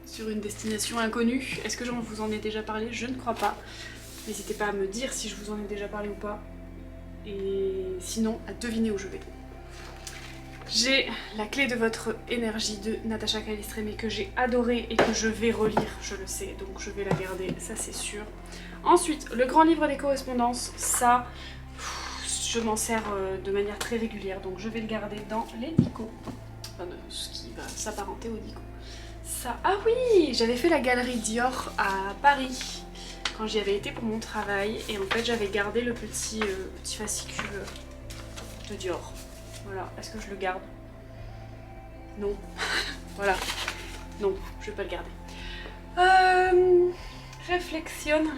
sur une destination inconnue. Est-ce que je vous en ai déjà parlé? Je ne crois pas. N'hésitez pas à me dire si je vous en ai déjà parlé ou pas. Et sinon, à deviner où je vais. J'ai La clé de votre énergie de Natacha Caillistré, mais que j'ai adoré et que je vais relire, je le sais, donc je vais la garder, ça c'est sûr. Ensuite, le grand livre des correspondances, ça, je m'en sers de manière très régulière, donc je vais le garder dans les Dico, enfin de ce qui va s'apparenter au Dico. Ça, ah oui, j'avais fait la galerie Dior à Paris quand j'y avais été pour mon travail, et en fait j'avais gardé le petit fascicule de Dior. Voilà, est-ce que je le garde? Non. Voilà. Non, je vais pas le garder. Réflexionne.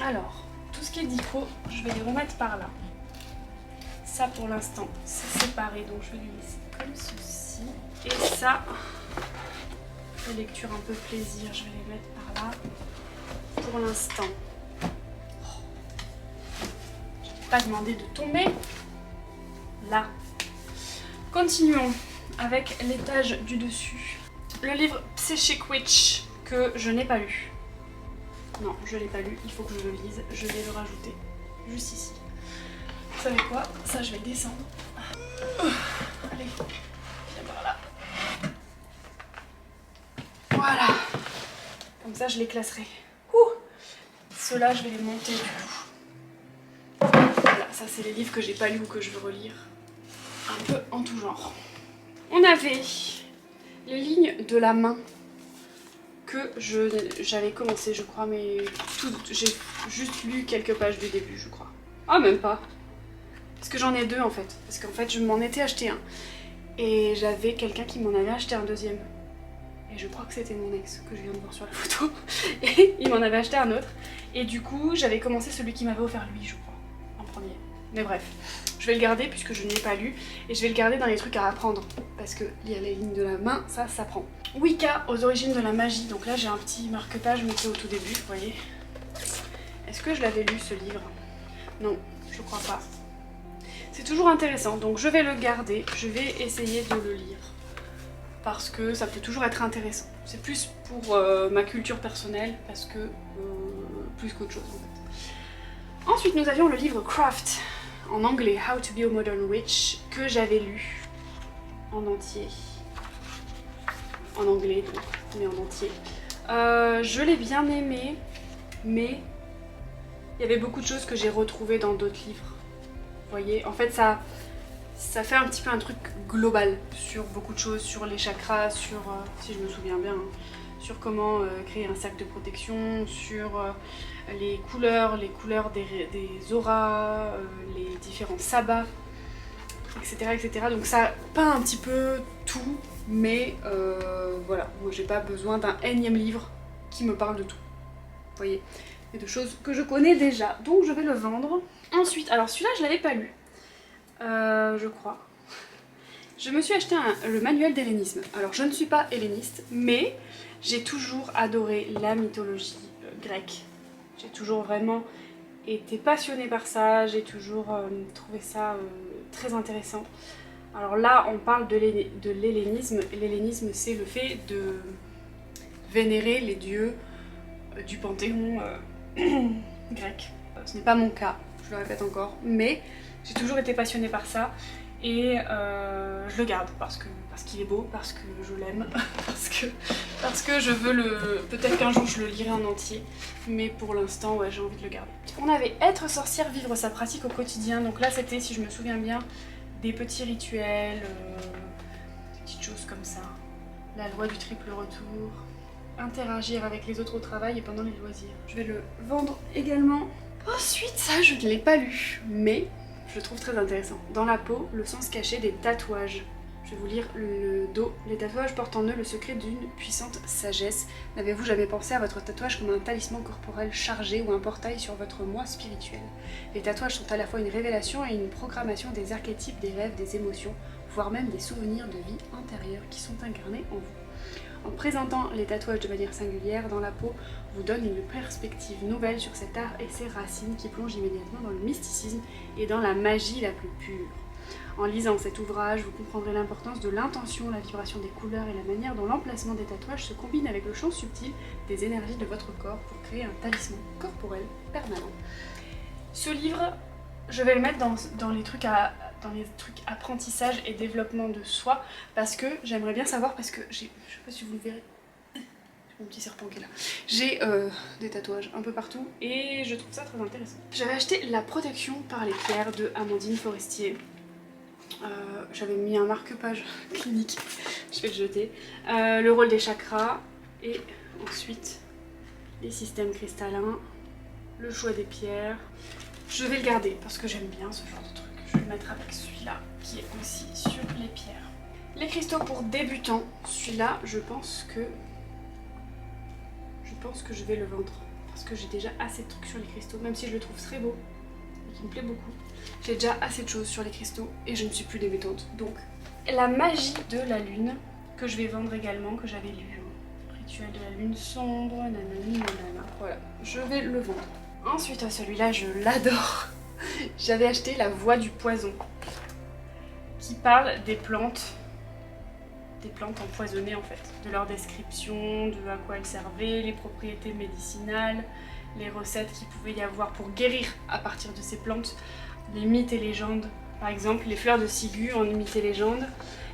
Alors, tout ce qui est Dico, je vais les remettre par là. Ça pour l'instant, c'est séparé, donc je vais les laisser comme ceci. Et ça, les lectures un peu plaisir, je vais les mettre par là. Pour l'instant. Je n'ai pas demandé de tomber. Là. Continuons avec l'étage du dessus. Le livre Psychic Witch que je n'ai pas lu. Non, je l'ai pas lu, il faut que je le lise. Je vais le rajouter juste ici. Vous savez quoi? Ça, je vais descendre. Allez, viens par là. Voilà. Comme ça, je les classerai. Ceux-là, je vais les monter du coup. Voilà, ça c'est les livres que j'ai pas lus ou que je veux relire. Un peu en tout genre. On avait les lignes de la main que j'avais commencé, je crois, mais j'ai juste lu quelques pages du début, je crois. Ah, même pas. Parce que j'en ai deux en fait. Parce qu'en fait, je m'en étais acheté un. Et j'avais quelqu'un qui m'en avait acheté un deuxième. Et je crois que c'était mon ex que je viens de voir sur la photo. Et il m'en avait acheté un autre. Et du coup, j'avais commencé celui qui m'avait offert lui, je crois, en premier. Mais bref, je vais le garder puisque je ne l'ai pas lu. Et je vais le garder dans les trucs à apprendre. Parce que il y a les lignes de la main, ça s'apprend. Wicca aux origines de la magie. Donc là, j'ai un petit marque-page, mais c'est au tout début, vous voyez. Est-ce que je l'avais lu ce livre? Non, je crois pas. C'est toujours intéressant, donc je vais le garder. Je vais essayer de le lire. Parce que ça peut toujours être intéressant. C'est plus pour ma culture personnelle, parce que plus qu'autre chose en fait. Ensuite nous avions le livre Craft, en anglais, How to be a Modern Witch, que j'avais lu en entier. En anglais donc, mais en entier. Je l'ai bien aimé, mais il y avait beaucoup de choses que j'ai retrouvées dans d'autres livres. Vous voyez, en fait ça fait un petit peu un truc global sur beaucoup de choses, sur les chakras, sur, si je me souviens bien, hein, sur comment créer un sac de protection, sur les couleurs des auras, les différents sabbats, etc., etc. Donc ça peint un petit peu tout, mais voilà, moi j'ai pas besoin d'un énième livre qui me parle de tout. Vous voyez, il y a des choses que je connais déjà, donc je vais le vendre. Ensuite, alors celui-là je l'avais pas lu. Je crois. Je me suis acheté le manuel d'hellénisme. Alors je ne suis pas helléniste, mais j'ai toujours adoré la mythologie grecque. J'ai toujours vraiment été passionnée par ça, j'ai toujours trouvé ça très intéressant. Alors là on parle de l'hellénisme. L'hellénisme c'est le fait de vénérer les dieux du panthéon grec. Ce n'est pas mon cas, je le répète encore, mais j'ai toujours été passionnée par ça et je le garde parce qu'il est beau, parce que je l'aime, parce que je veux le... Peut-être qu'un jour je le lirai en entier, mais pour l'instant, ouais, j'ai envie de le garder. On avait être sorcière, vivre sa pratique au quotidien, donc là c'était, si je me souviens bien, des petits rituels, des petites choses comme ça. La loi du triple retour, interagir avec les autres au travail et pendant les loisirs. Je vais le vendre également. Ensuite, ça je ne l'ai pas lu, mais je le trouve très intéressant. Dans la peau, le sens caché des tatouages. Je vais vous lire le dos. Les tatouages portent en eux le secret d'une puissante sagesse. N'avez-vous jamais pensé à votre tatouage comme un talisman corporel chargé ou un portail sur votre moi spirituel? Les tatouages sont à la fois une révélation et une programmation des archétypes, des rêves, des émotions, voire même des souvenirs de vie intérieure qui sont incarnés en vous. En présentant les tatouages de manière singulière dans la peau, vous donne une perspective nouvelle sur cet art et ses racines qui plongent immédiatement dans le mysticisme et dans la magie la plus pure. En lisant cet ouvrage, vous comprendrez l'importance de l'intention, la vibration des couleurs et la manière dont l'emplacement des tatouages se combine avec le champ subtil des énergies de votre corps pour créer un talisman corporel permanent. Ce livre, je vais le mettre dans les trucs apprentissage et développement de soi parce que j'aimerais bien savoir, parce que je sais pas si vous le verrez, mon petit serpent qui est là. J'ai des tatouages un peu partout et je trouve ça très intéressant. J'avais acheté La protection par les pierres de Amandine Forestier. J'avais mis un marque-page clinique, je vais le jeter. Le rôle des chakras et ensuite les systèmes cristallins, le choix des pierres. Je vais le garder parce que j'aime bien ce genre de truc. Je vais le mettre avec celui-là qui est aussi sur les pierres. Les cristaux pour débutants, celui-là je pense que je vais le vendre parce que j'ai déjà assez de trucs sur les cristaux, même si je le trouve très beau et qui me plaît beaucoup. J'ai déjà assez de choses sur les cristaux et je ne suis plus débutant. Donc, la magie de la lune, que je vais vendre également, que j'avais lu. Rituel de la lune sombre, nanani, nanana. Voilà, je vais le vendre. Ensuite, à celui-là, je l'adore. J'avais acheté La Voix du poison, qui parle des plantes empoisonnées en fait, de leur description, de à quoi elles servaient, les propriétés médicinales, les recettes qu'il pouvait y avoir pour guérir à partir de ces plantes, les mythes et légendes. Par exemple, les fleurs de ciguë en mythes et légendes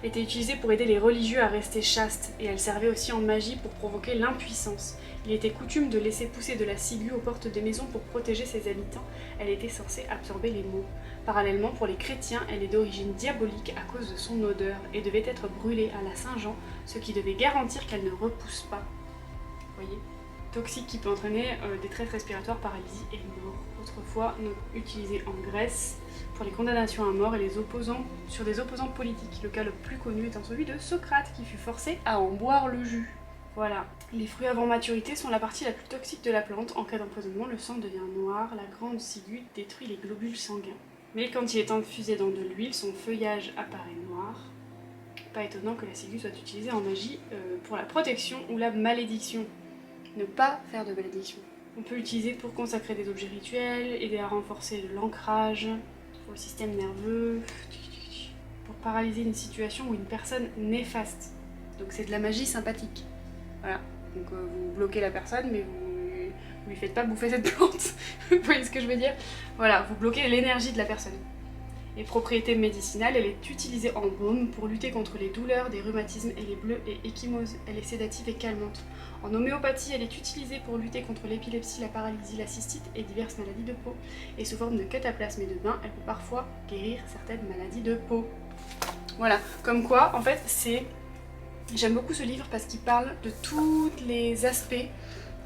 étaient utilisées pour aider les religieux à rester chastes et elles servaient aussi en magie pour provoquer l'impuissance. Il était coutume de laisser pousser de la ciguë aux portes des maisons pour protéger ses habitants. Elle était censée absorber les maux. Parallèlement, pour les chrétiens, elle est d'origine diabolique à cause de son odeur et devait être brûlée à la Saint-Jean, ce qui devait garantir qu'elle ne repousse pas. Vous voyez ? Toxique qui peut entraîner détresse respiratoire, paralysie et mort. Autrefois utilisée en Grèce pour les condamnations à mort et sur des opposants politiques. Le cas le plus connu étant celui de Socrate qui fut forcé à en boire le jus. Voilà. Les fruits avant maturité sont la partie la plus toxique de la plante. En cas d'empoisonnement, le sang devient noir, la grande ciguë détruit les globules sanguins. Mais quand il est infusé dans de l'huile, son feuillage apparaît noir. Pas étonnant que la ciguë soit utilisée en magie pour la protection ou la malédiction. Ne pas faire de malédiction. On peut l'utiliser pour consacrer des objets rituels, aider à renforcer l'ancrage au système nerveux, pour paralyser une situation ou une personne néfaste. Donc c'est de la magie sympathique. Voilà. Donc vous bloquez la personne, mais vous lui faites pas bouffer cette plante. Vous voyez ce que je veux dire? Voilà, vous bloquez l'énergie de la personne. Les propriétés médicinales, elle est utilisée en baume pour lutter contre les douleurs, des rhumatismes et les bleus et ecchymoses. Elle est sédative et calmante. En homéopathie, elle est utilisée pour lutter contre l'épilepsie, la paralysie, la cystite et diverses maladies de peau. Et sous forme de cataplasme et de bain, elle peut parfois guérir certaines maladies de peau. Voilà, comme quoi, en fait, j'aime beaucoup ce livre parce qu'il parle de tous les aspects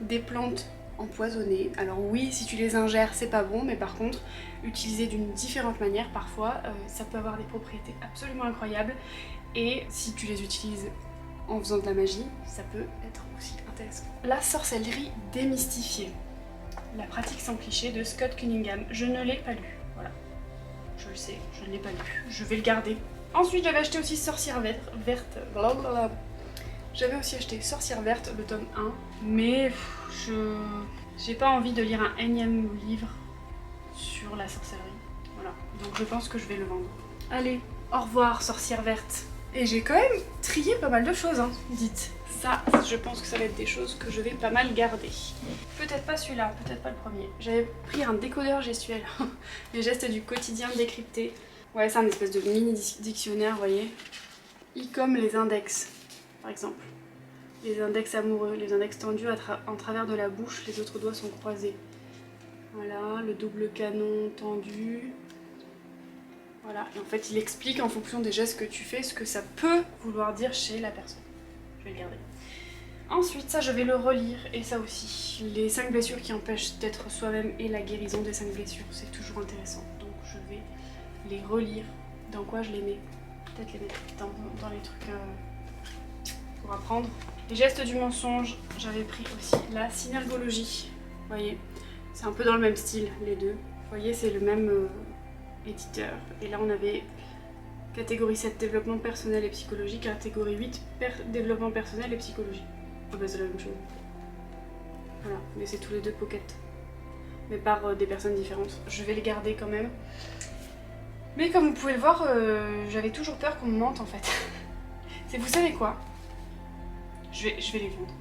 des plantes empoisonnées. Alors oui, si tu les ingères, c'est pas bon, mais par contre, utilisées d'une différente manière, parfois, ça peut avoir des propriétés absolument incroyables. Et si tu les utilises en faisant de la magie, ça peut être aussi intéressant. La sorcellerie démystifiée. La pratique sans cliché de Scott Cunningham. Je ne l'ai pas lu. Voilà. Je le sais, je ne l'ai pas lu. Je vais le garder. Ensuite, j'avais acheté aussi Sorcière verte. Blablabla. J'avais aussi acheté Sorcière verte, le tome 1. Mais j'ai pas envie de lire un énième livre sur la sorcellerie. Voilà. Donc je pense que je vais le vendre. Allez, au revoir, Sorcière verte. Et j'ai quand même trié pas mal de choses, hein, dites. Ça, je pense que ça va être des choses que je vais pas mal garder. Peut-être pas celui-là, peut-être pas le premier. J'avais pris un décodeur gestuel, les gestes du quotidien décryptés. Ouais, c'est un espèce de mini dictionnaire, vous voyez. Comme les index, par exemple. Les index amoureux, les index tendus en travers de la bouche, les autres doigts sont croisés. Voilà, le double canon tendu. Voilà, et en fait il explique en fonction des gestes que tu fais ce que ça peut vouloir dire chez la personne. Je vais le garder. Ensuite, ça je vais le relire, et ça aussi. Les 5 blessures qui empêchent d'être soi-même et la guérison des 5 blessures, c'est toujours intéressant. Donc je vais les relire. Dans quoi je les mets? Peut-être les mettre dans les trucs pour apprendre. Les gestes du mensonge, j'avais pris aussi la synergologie. Vous voyez, c'est un peu dans le même style, les deux. Vous voyez, c'est le même éditeur. Et là, on avait catégorie 7, développement personnel et psychologie, catégorie 8, développement personnel et psychologie. Oh bah, c'est la même chose. Voilà, mais c'est tous les deux pocket. Mais par des personnes différentes. Je vais les garder quand même. Mais comme vous pouvez le voir, j'avais toujours peur qu'on me mente en fait. C'est, vous savez quoi? Je vais les vendre.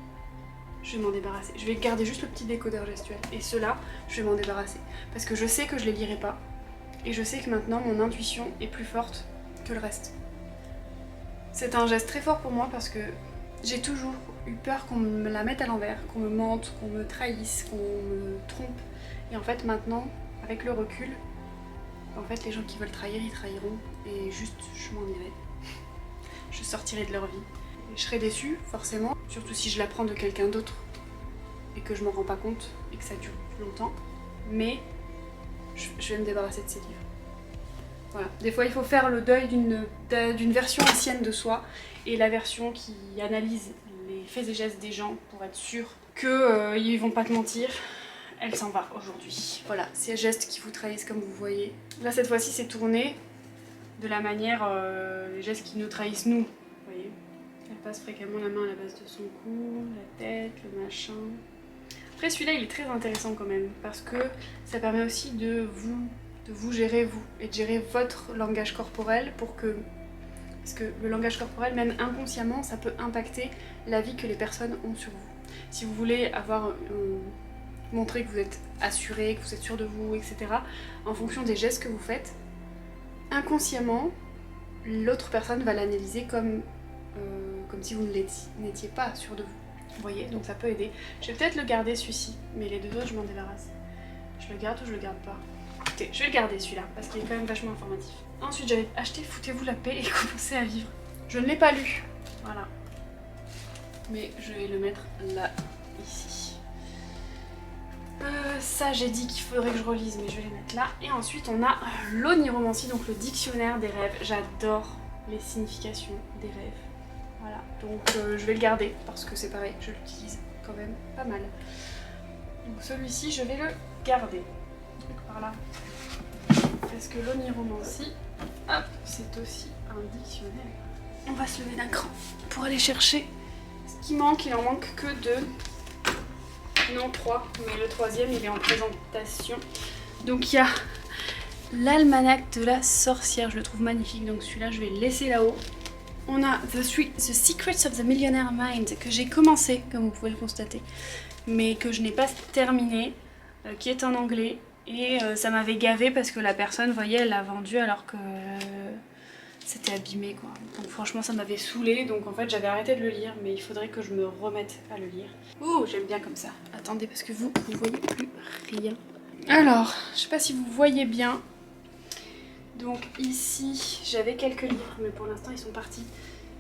Je vais m'en débarrasser. Je vais garder juste le petit décodeur gestuel. Et ceux-là, je vais m'en débarrasser. Parce que je sais que je les lirai pas. Et je sais que maintenant, mon intuition est plus forte que le reste. C'est un geste très fort pour moi parce que j'ai toujours eu peur qu'on me la mette à l'envers, qu'on me mente, qu'on me trahisse, qu'on me trompe. Et en fait, maintenant, avec le recul, en fait, les gens qui veulent trahir, ils trahiront. Et juste, je m'en irai. Je sortirai de leur vie. Je serai déçue, forcément, surtout si je l'apprends de quelqu'un d'autre et que je m'en rends pas compte et que ça dure longtemps. Mais je vais me débarrasser de ces livres. Voilà. Des fois, il faut faire le deuil d'une version ancienne de soi et la version qui analyse les faits et gestes des gens pour être sûr qu'ils vont pas te mentir. Elle s'en va aujourd'hui. Voilà, ces gestes qui vous trahissent comme vous voyez. Là, cette fois-ci, c'est tourné de la manière, les gestes qui nous trahissent nous. Vous voyez, elle passe fréquemment la main à la base de son cou, la tête, le machin. Après, celui-là, il est très intéressant quand même parce que ça permet aussi de vous gérer vous et de gérer votre langage corporel pour que... Parce que le langage corporel, même inconsciemment, ça peut impacter la vie que les personnes ont sur vous. Si vous voulez avoir... montrer que vous êtes assuré, que vous êtes sûr de vous, etc. En fonction des gestes que vous faites, inconsciemment, l'autre personne va l'analyser comme si vous n'étiez pas sûr de vous. Vous voyez, donc ça peut aider. Je vais peut-être le garder celui-ci, mais les deux autres je m'en débarrasse. Je le garde ou je le garde pas? Écoutez, je vais le garder celui-là, parce qu'il est quand même vachement informatif. Ensuite j'avais acheté Foutez-vous la paix et commencez à vivre. Je ne l'ai pas lu, voilà. Mais je vais le mettre là, ici. Ça j'ai dit qu'il faudrait que je relise, mais je vais les mettre là. Et ensuite on a l'oniromancie, donc le dictionnaire des rêves. J'adore les significations des rêves. Voilà, donc je vais le garder parce que c'est pareil, je l'utilise quand même pas mal. Donc celui-ci je vais le garder. Donc par là. Parce que l'oniromancie, hop, c'est aussi un dictionnaire. On va se lever d'un cran pour aller chercher ce qui manque. Il en manque que 2. Non, 3, mais le troisième il est en présentation. Donc il y a l'almanach de la sorcière, je le trouve magnifique, donc celui-là je vais le laisser là-haut. On a The Secrets of the Millionaire Mind, que j'ai commencé, comme vous pouvez le constater, mais que je n'ai pas terminé, qui est en anglais, et ça m'avait gavé parce que la personne, vous voyez, elle l'a vendu alors que c'était abîmé, quoi. Donc franchement ça m'avait saoulée, donc en fait j'avais arrêté de le lire, mais il faudrait que je me remette à le lire. Ouh, j'aime bien comme ça. Attendez, parce que vous voyez plus rien. Alors, je sais pas si vous voyez bien. Donc ici, j'avais quelques livres, mais pour l'instant ils sont partis.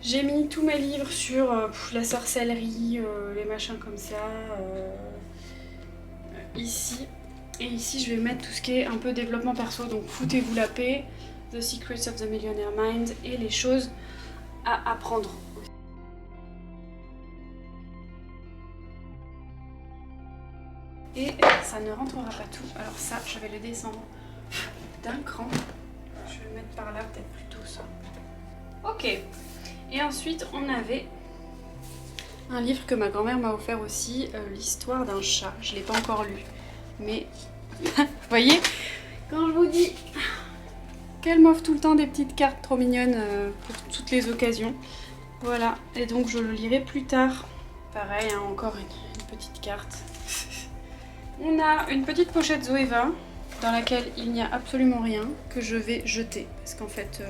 J'ai mis tous mes livres sur la sorcellerie, les machins comme ça, ici. Et ici, je vais mettre tout ce qui est un peu développement perso, donc Foutez-vous la paix, The Secrets of the Millionaire Mind et les choses à apprendre. Et ça ne rentrera pas tout, alors ça, je vais le descendre d'un cran. Je vais le mettre par là, peut-être plutôt ça. Ok. Et ensuite, on avait un livre que ma grand-mère m'a offert aussi, l'histoire d'un chat. Je ne l'ai pas encore lu, mais vous voyez, quand je vous dis qu'elle m'offre tout le temps des petites cartes trop mignonnes pour toutes les occasions. Voilà, et donc je le lirai plus tard. Pareil, hein, encore une petite carte. On a une petite pochette Zoeva dans laquelle il n'y a absolument rien que je vais jeter. Parce qu'en fait, au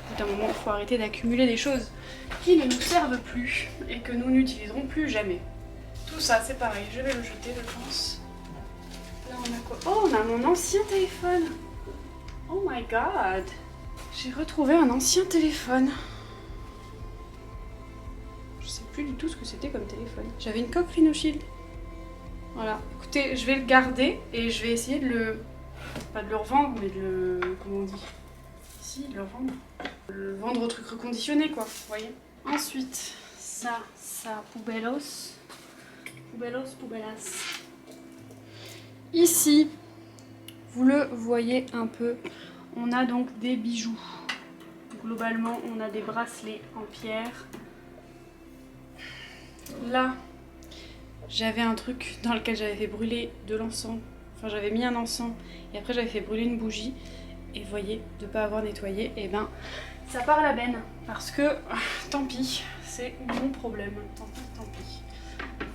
bout d'un moment, il faut arrêter d'accumuler des choses qui ne nous servent plus et que nous n'utiliserons plus jamais. Tout ça, c'est pareil, je vais le jeter, je pense. Là, on a quoi? Oh, on a mon ancien téléphone. Oh my god. J'ai retrouvé un ancien téléphone. Je sais plus du tout ce que c'était comme téléphone. J'avais une coque Rhino Shield. Voilà. Écoutez, je vais le garder et je vais essayer de le... pas de le revendre, mais de le... comment on dit? Si, de le revendre. Le vendre au truc reconditionné, quoi. Vous voyez? Ensuite, ça, poubellos. Poubellos, poubellas. Ici, vous le voyez un peu, on a donc des bijoux. Globalement, on a des bracelets en pierre. Là, j'avais un truc dans lequel j'avais fait brûler de l'encens. Enfin, j'avais mis un encens et après j'avais fait brûler une bougie. Et vous voyez, de ne pas avoir nettoyé, et ben ça part à la benne. Parce que, tant pis, c'est mon problème. Tant pis.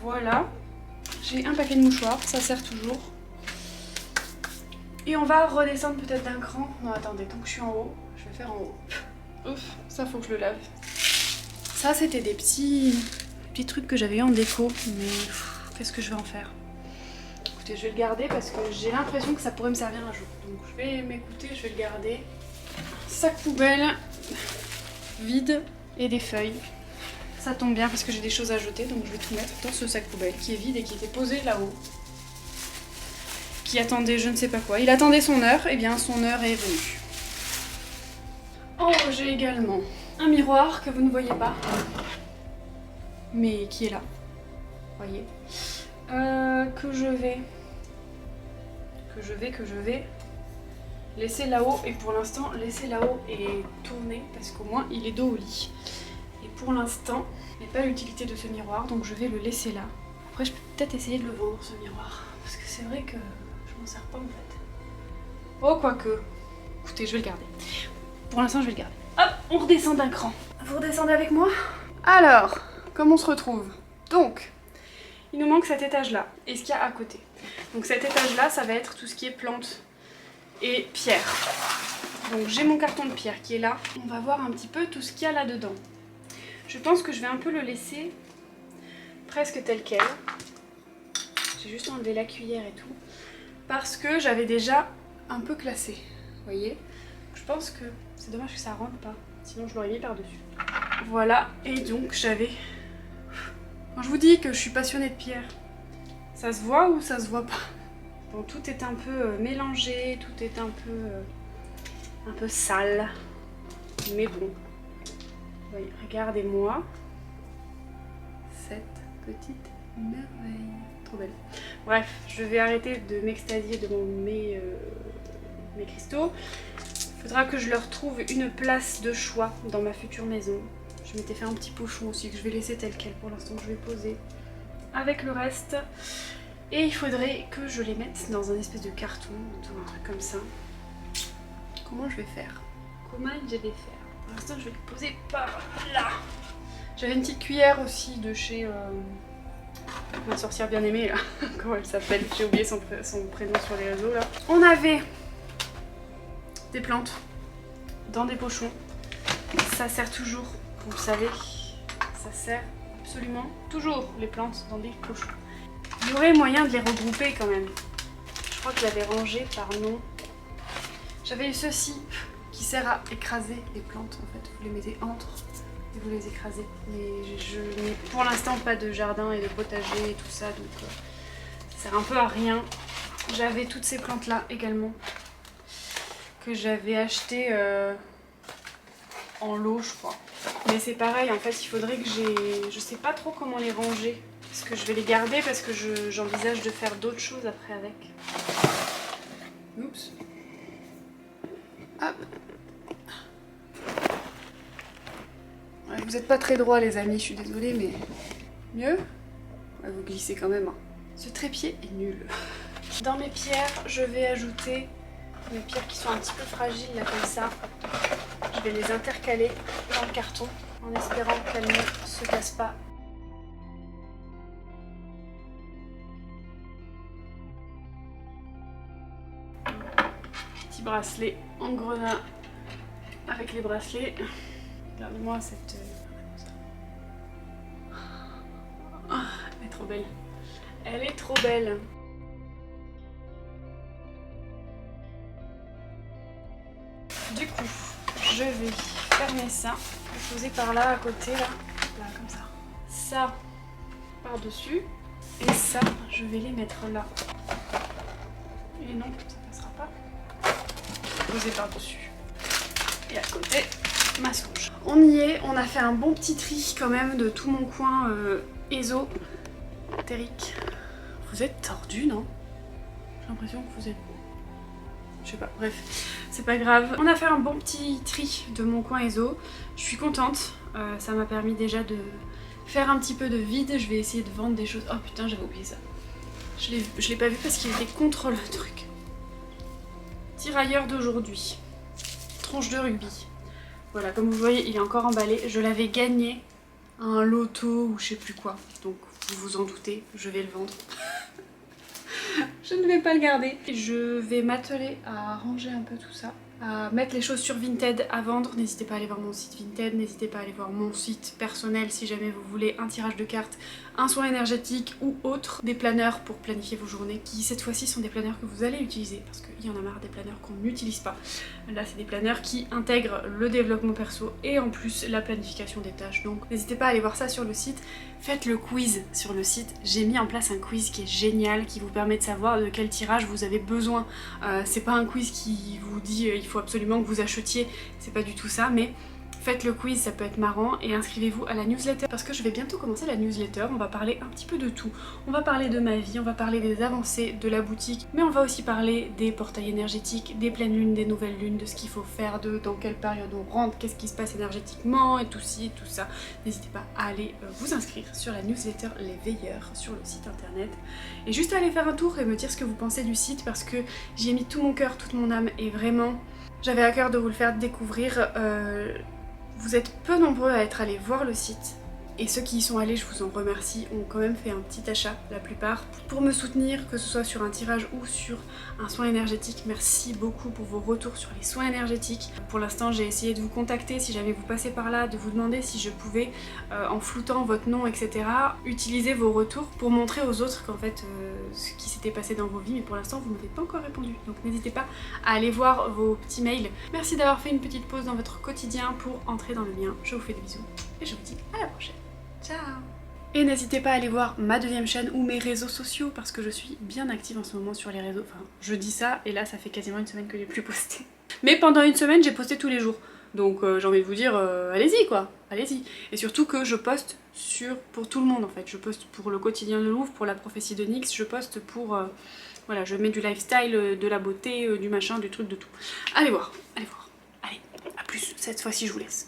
Voilà. J'ai un paquet de mouchoirs, ça sert toujours. Et on va redescendre peut-être d'un cran. Non, attendez, tant que je suis en haut, je vais faire en haut. Ouf, ça faut que je le lave. Ça, c'était des petits trucs que j'avais eu en déco, mais qu'est-ce que je vais en faire? Écoutez, je vais le garder parce que j'ai l'impression que ça pourrait me servir un jour. Donc je vais m'écouter, je vais le garder. Sac poubelle, vide et des feuilles. Ça tombe bien parce que j'ai des choses à jeter, donc je vais tout mettre dans ce sac poubelle qui est vide et qui était posé là-haut. Qui attendait je ne sais pas quoi. Il attendait son heure, et bien son heure est venue. Oh, j'ai également un miroir que vous ne voyez pas, mais qui est là. Voyez. Que je vais laisser là-haut, et pour l'instant laisser là-haut et tourner parce qu'au moins il est dos au lit. Et pour l'instant, je n'ai pas l'utilité de ce miroir, donc je vais le laisser là. Après, je peux peut-être essayer de le vendre ce miroir, parce que c'est vrai que je m'en sers pas en fait. Oh, quoique. Écoutez, je vais le garder. Pour l'instant, je vais le garder. Hop, on redescend d'un cran. Vous redescendez avec moi? Alors, comment on se retrouve? Donc, il nous manque cet étage-là et ce qu'il y a à côté. Donc cet étage-là, ça va être tout ce qui est plantes et pierres. Donc j'ai mon carton de pierre qui est là. On va voir un petit peu tout ce qu'il y a là-dedans. Je pense que je vais un peu le laisser presque tel quel. J'ai juste enlevé la cuillère et tout. Parce que j'avais déjà un peu classé. Vous voyez? Je pense que c'est dommage que ça rentre pas. Sinon je l'aurais mis par-dessus. Voilà. Et donc j'avais... Quand je vous dis que je suis passionnée de pierre, ça se voit ou ça se voit pas? Bon, tout est un peu mélangé, tout est un peu sale. Mais bon. Oui, regardez-moi cette petite merveille. Trop belle. Bref, je vais arrêter de m'extasier devant mes cristaux. Il faudra que je leur trouve une place de choix dans ma future maison. Je m'étais fait un petit pochon aussi que je vais laisser tel quel pour l'instant, que je vais poser avec le reste. Et il faudrait que je les mette dans un espèce de carton ou un truc comme ça. Comment je vais faire? Comment je vais faire? Pour l'instant, je vais le poser par là. J'avais une petite cuillère aussi de chez ma sorcière bien aimée là. Comment elle s'appelle? J'ai oublié son prénom sur les réseaux là. On avait des plantes dans des pochons. Ça sert toujours. Vous le savez, ça sert absolument toujours les plantes dans des pochons. Il y aurait moyen de les regrouper quand même. Je crois que je l'avais rangé par nom. J'avais eu ceci qui sert à écraser les plantes en fait. Vous les mettez entre et vous les écrasez. Mais je n'ai pour l'instant pas de jardin et de potager et tout ça, donc ça sert un peu à rien. J'avais toutes ces plantes là également que j'avais achetées en lot je crois. Mais c'est pareil, en fait il faudrait que je sais pas trop comment les ranger. Est-ce que je vais les garder parce que j'envisage de faire d'autres choses après avec. Oups. Hop. Ouais, vous êtes pas très droit les amis, je suis désolée mais... Mieux? Ouais, vous glissez quand même. Hein. Ce trépied est nul. Dans mes pierres, je vais ajouter mes pierres qui sont un petit peu fragiles là comme ça. Je vais les intercaler dans le carton en espérant qu'elles ne se cassent pas. Petit bracelet en grenat avec les bracelets. Regardez-moi cette... Oh, elle est trop belle. Elle est trop belle. Du coup, je vais fermer ça, le poser par là à côté, là comme ça. Ça par-dessus et ça, je vais les mettre là. Et non, ça passera pas. Poser par-dessus. Et à côté, ma sauge. On y est, on a fait un bon petit tri quand même de tout mon coin ésotérique. Vous êtes tordu, non? J'ai l'impression que vous êtes... Je sais pas, bref, c'est pas grave. On a fait un bon petit tri de mon coin éso. Je suis contente, ça m'a permis déjà de faire un petit peu de vide. Je vais essayer de vendre des choses. Oh putain, j'avais oublié ça. Je l'ai pas vu parce qu'il était contre le truc. Tirailleur d'aujourd'hui. Tronche de rugby. Voilà, comme vous voyez, il est encore emballé. Je l'avais gagné à un loto ou je sais plus quoi. Donc vous vous en doutez, je vais le vendre. Je ne vais pas le garder. Je vais m'atteler à ranger un peu tout ça, à mettre les choses sur Vinted à vendre. N'hésitez pas à aller voir mon site Vinted, n'hésitez pas à aller voir mon site personnel si jamais vous voulez un tirage de cartes, un soin énergétique ou autre, des planeurs pour planifier vos journées, qui cette fois-ci sont des planeurs que vous allez utiliser parce qu'il y en a marre des planeurs qu'on n'utilise pas. Là c'est des planeurs qui intègrent le développement perso et en plus la planification des tâches, donc n'hésitez pas à aller voir ça sur le site. Faites le quiz sur le site, j'ai mis en place un quiz qui est génial, qui vous permet de savoir de quel tirage vous avez besoin. C'est pas un quiz qui vous dit il faut absolument que vous achetiez, c'est pas du tout ça, mais faites le quiz, ça peut être marrant, et inscrivez-vous à la newsletter parce que je vais bientôt commencer la newsletter. On va parler un petit peu de tout. On va parler de ma vie, on va parler des avancées de la boutique, mais on va aussi parler des portails énergétiques, des pleines lunes, des nouvelles lunes, de ce qu'il faut faire, de dans quelle période on rentre, qu'est-ce qui se passe énergétiquement et tout ci et tout ça. N'hésitez pas à aller vous inscrire sur la newsletter Les Veilleurs sur le site internet et juste aller faire un tour et me dire ce que vous pensez du site parce que j'y ai mis tout mon cœur, toute mon âme et vraiment j'avais à cœur de vous le faire découvrir. Vous êtes peu nombreux à être allés voir le site et ceux qui y sont allés, je vous en remercie, ont quand même fait un petit achat, la plupart, pour me soutenir, que ce soit sur un tirage ou sur un soin énergétique. Merci beaucoup pour vos retours sur les soins énergétiques. Pour l'instant, j'ai essayé de vous contacter si jamais vous passez par là, de vous demander si je pouvais, en floutant votre nom, etc., utiliser vos retours pour montrer aux autres qu'en fait, ce qui s'était passé dans vos vies, mais pour l'instant, vous ne m'avez pas encore répondu. Donc n'hésitez pas à aller voir vos petits mails. Merci d'avoir fait une petite pause dans votre quotidien pour entrer dans le mien. Je vous fais des bisous et je vous dis à la prochaine. Ciao! Et n'hésitez pas à aller voir ma deuxième chaîne ou mes réseaux sociaux parce que je suis bien active en ce moment sur les réseaux. Enfin, je dis ça et là ça fait quasiment une semaine que j'ai plus posté. Mais pendant une semaine j'ai posté tous les jours. Donc j'ai envie de vous dire, allez-y quoi, allez-y. Et surtout que je poste pour tout le monde en fait. Je poste pour le quotidien de Louvre, pour la prophétie de Nyx, je poste pour... voilà, je mets du lifestyle, de la beauté, du machin, du truc, de tout. Allez voir, allez voir. Allez, à plus, cette fois-ci je vous laisse.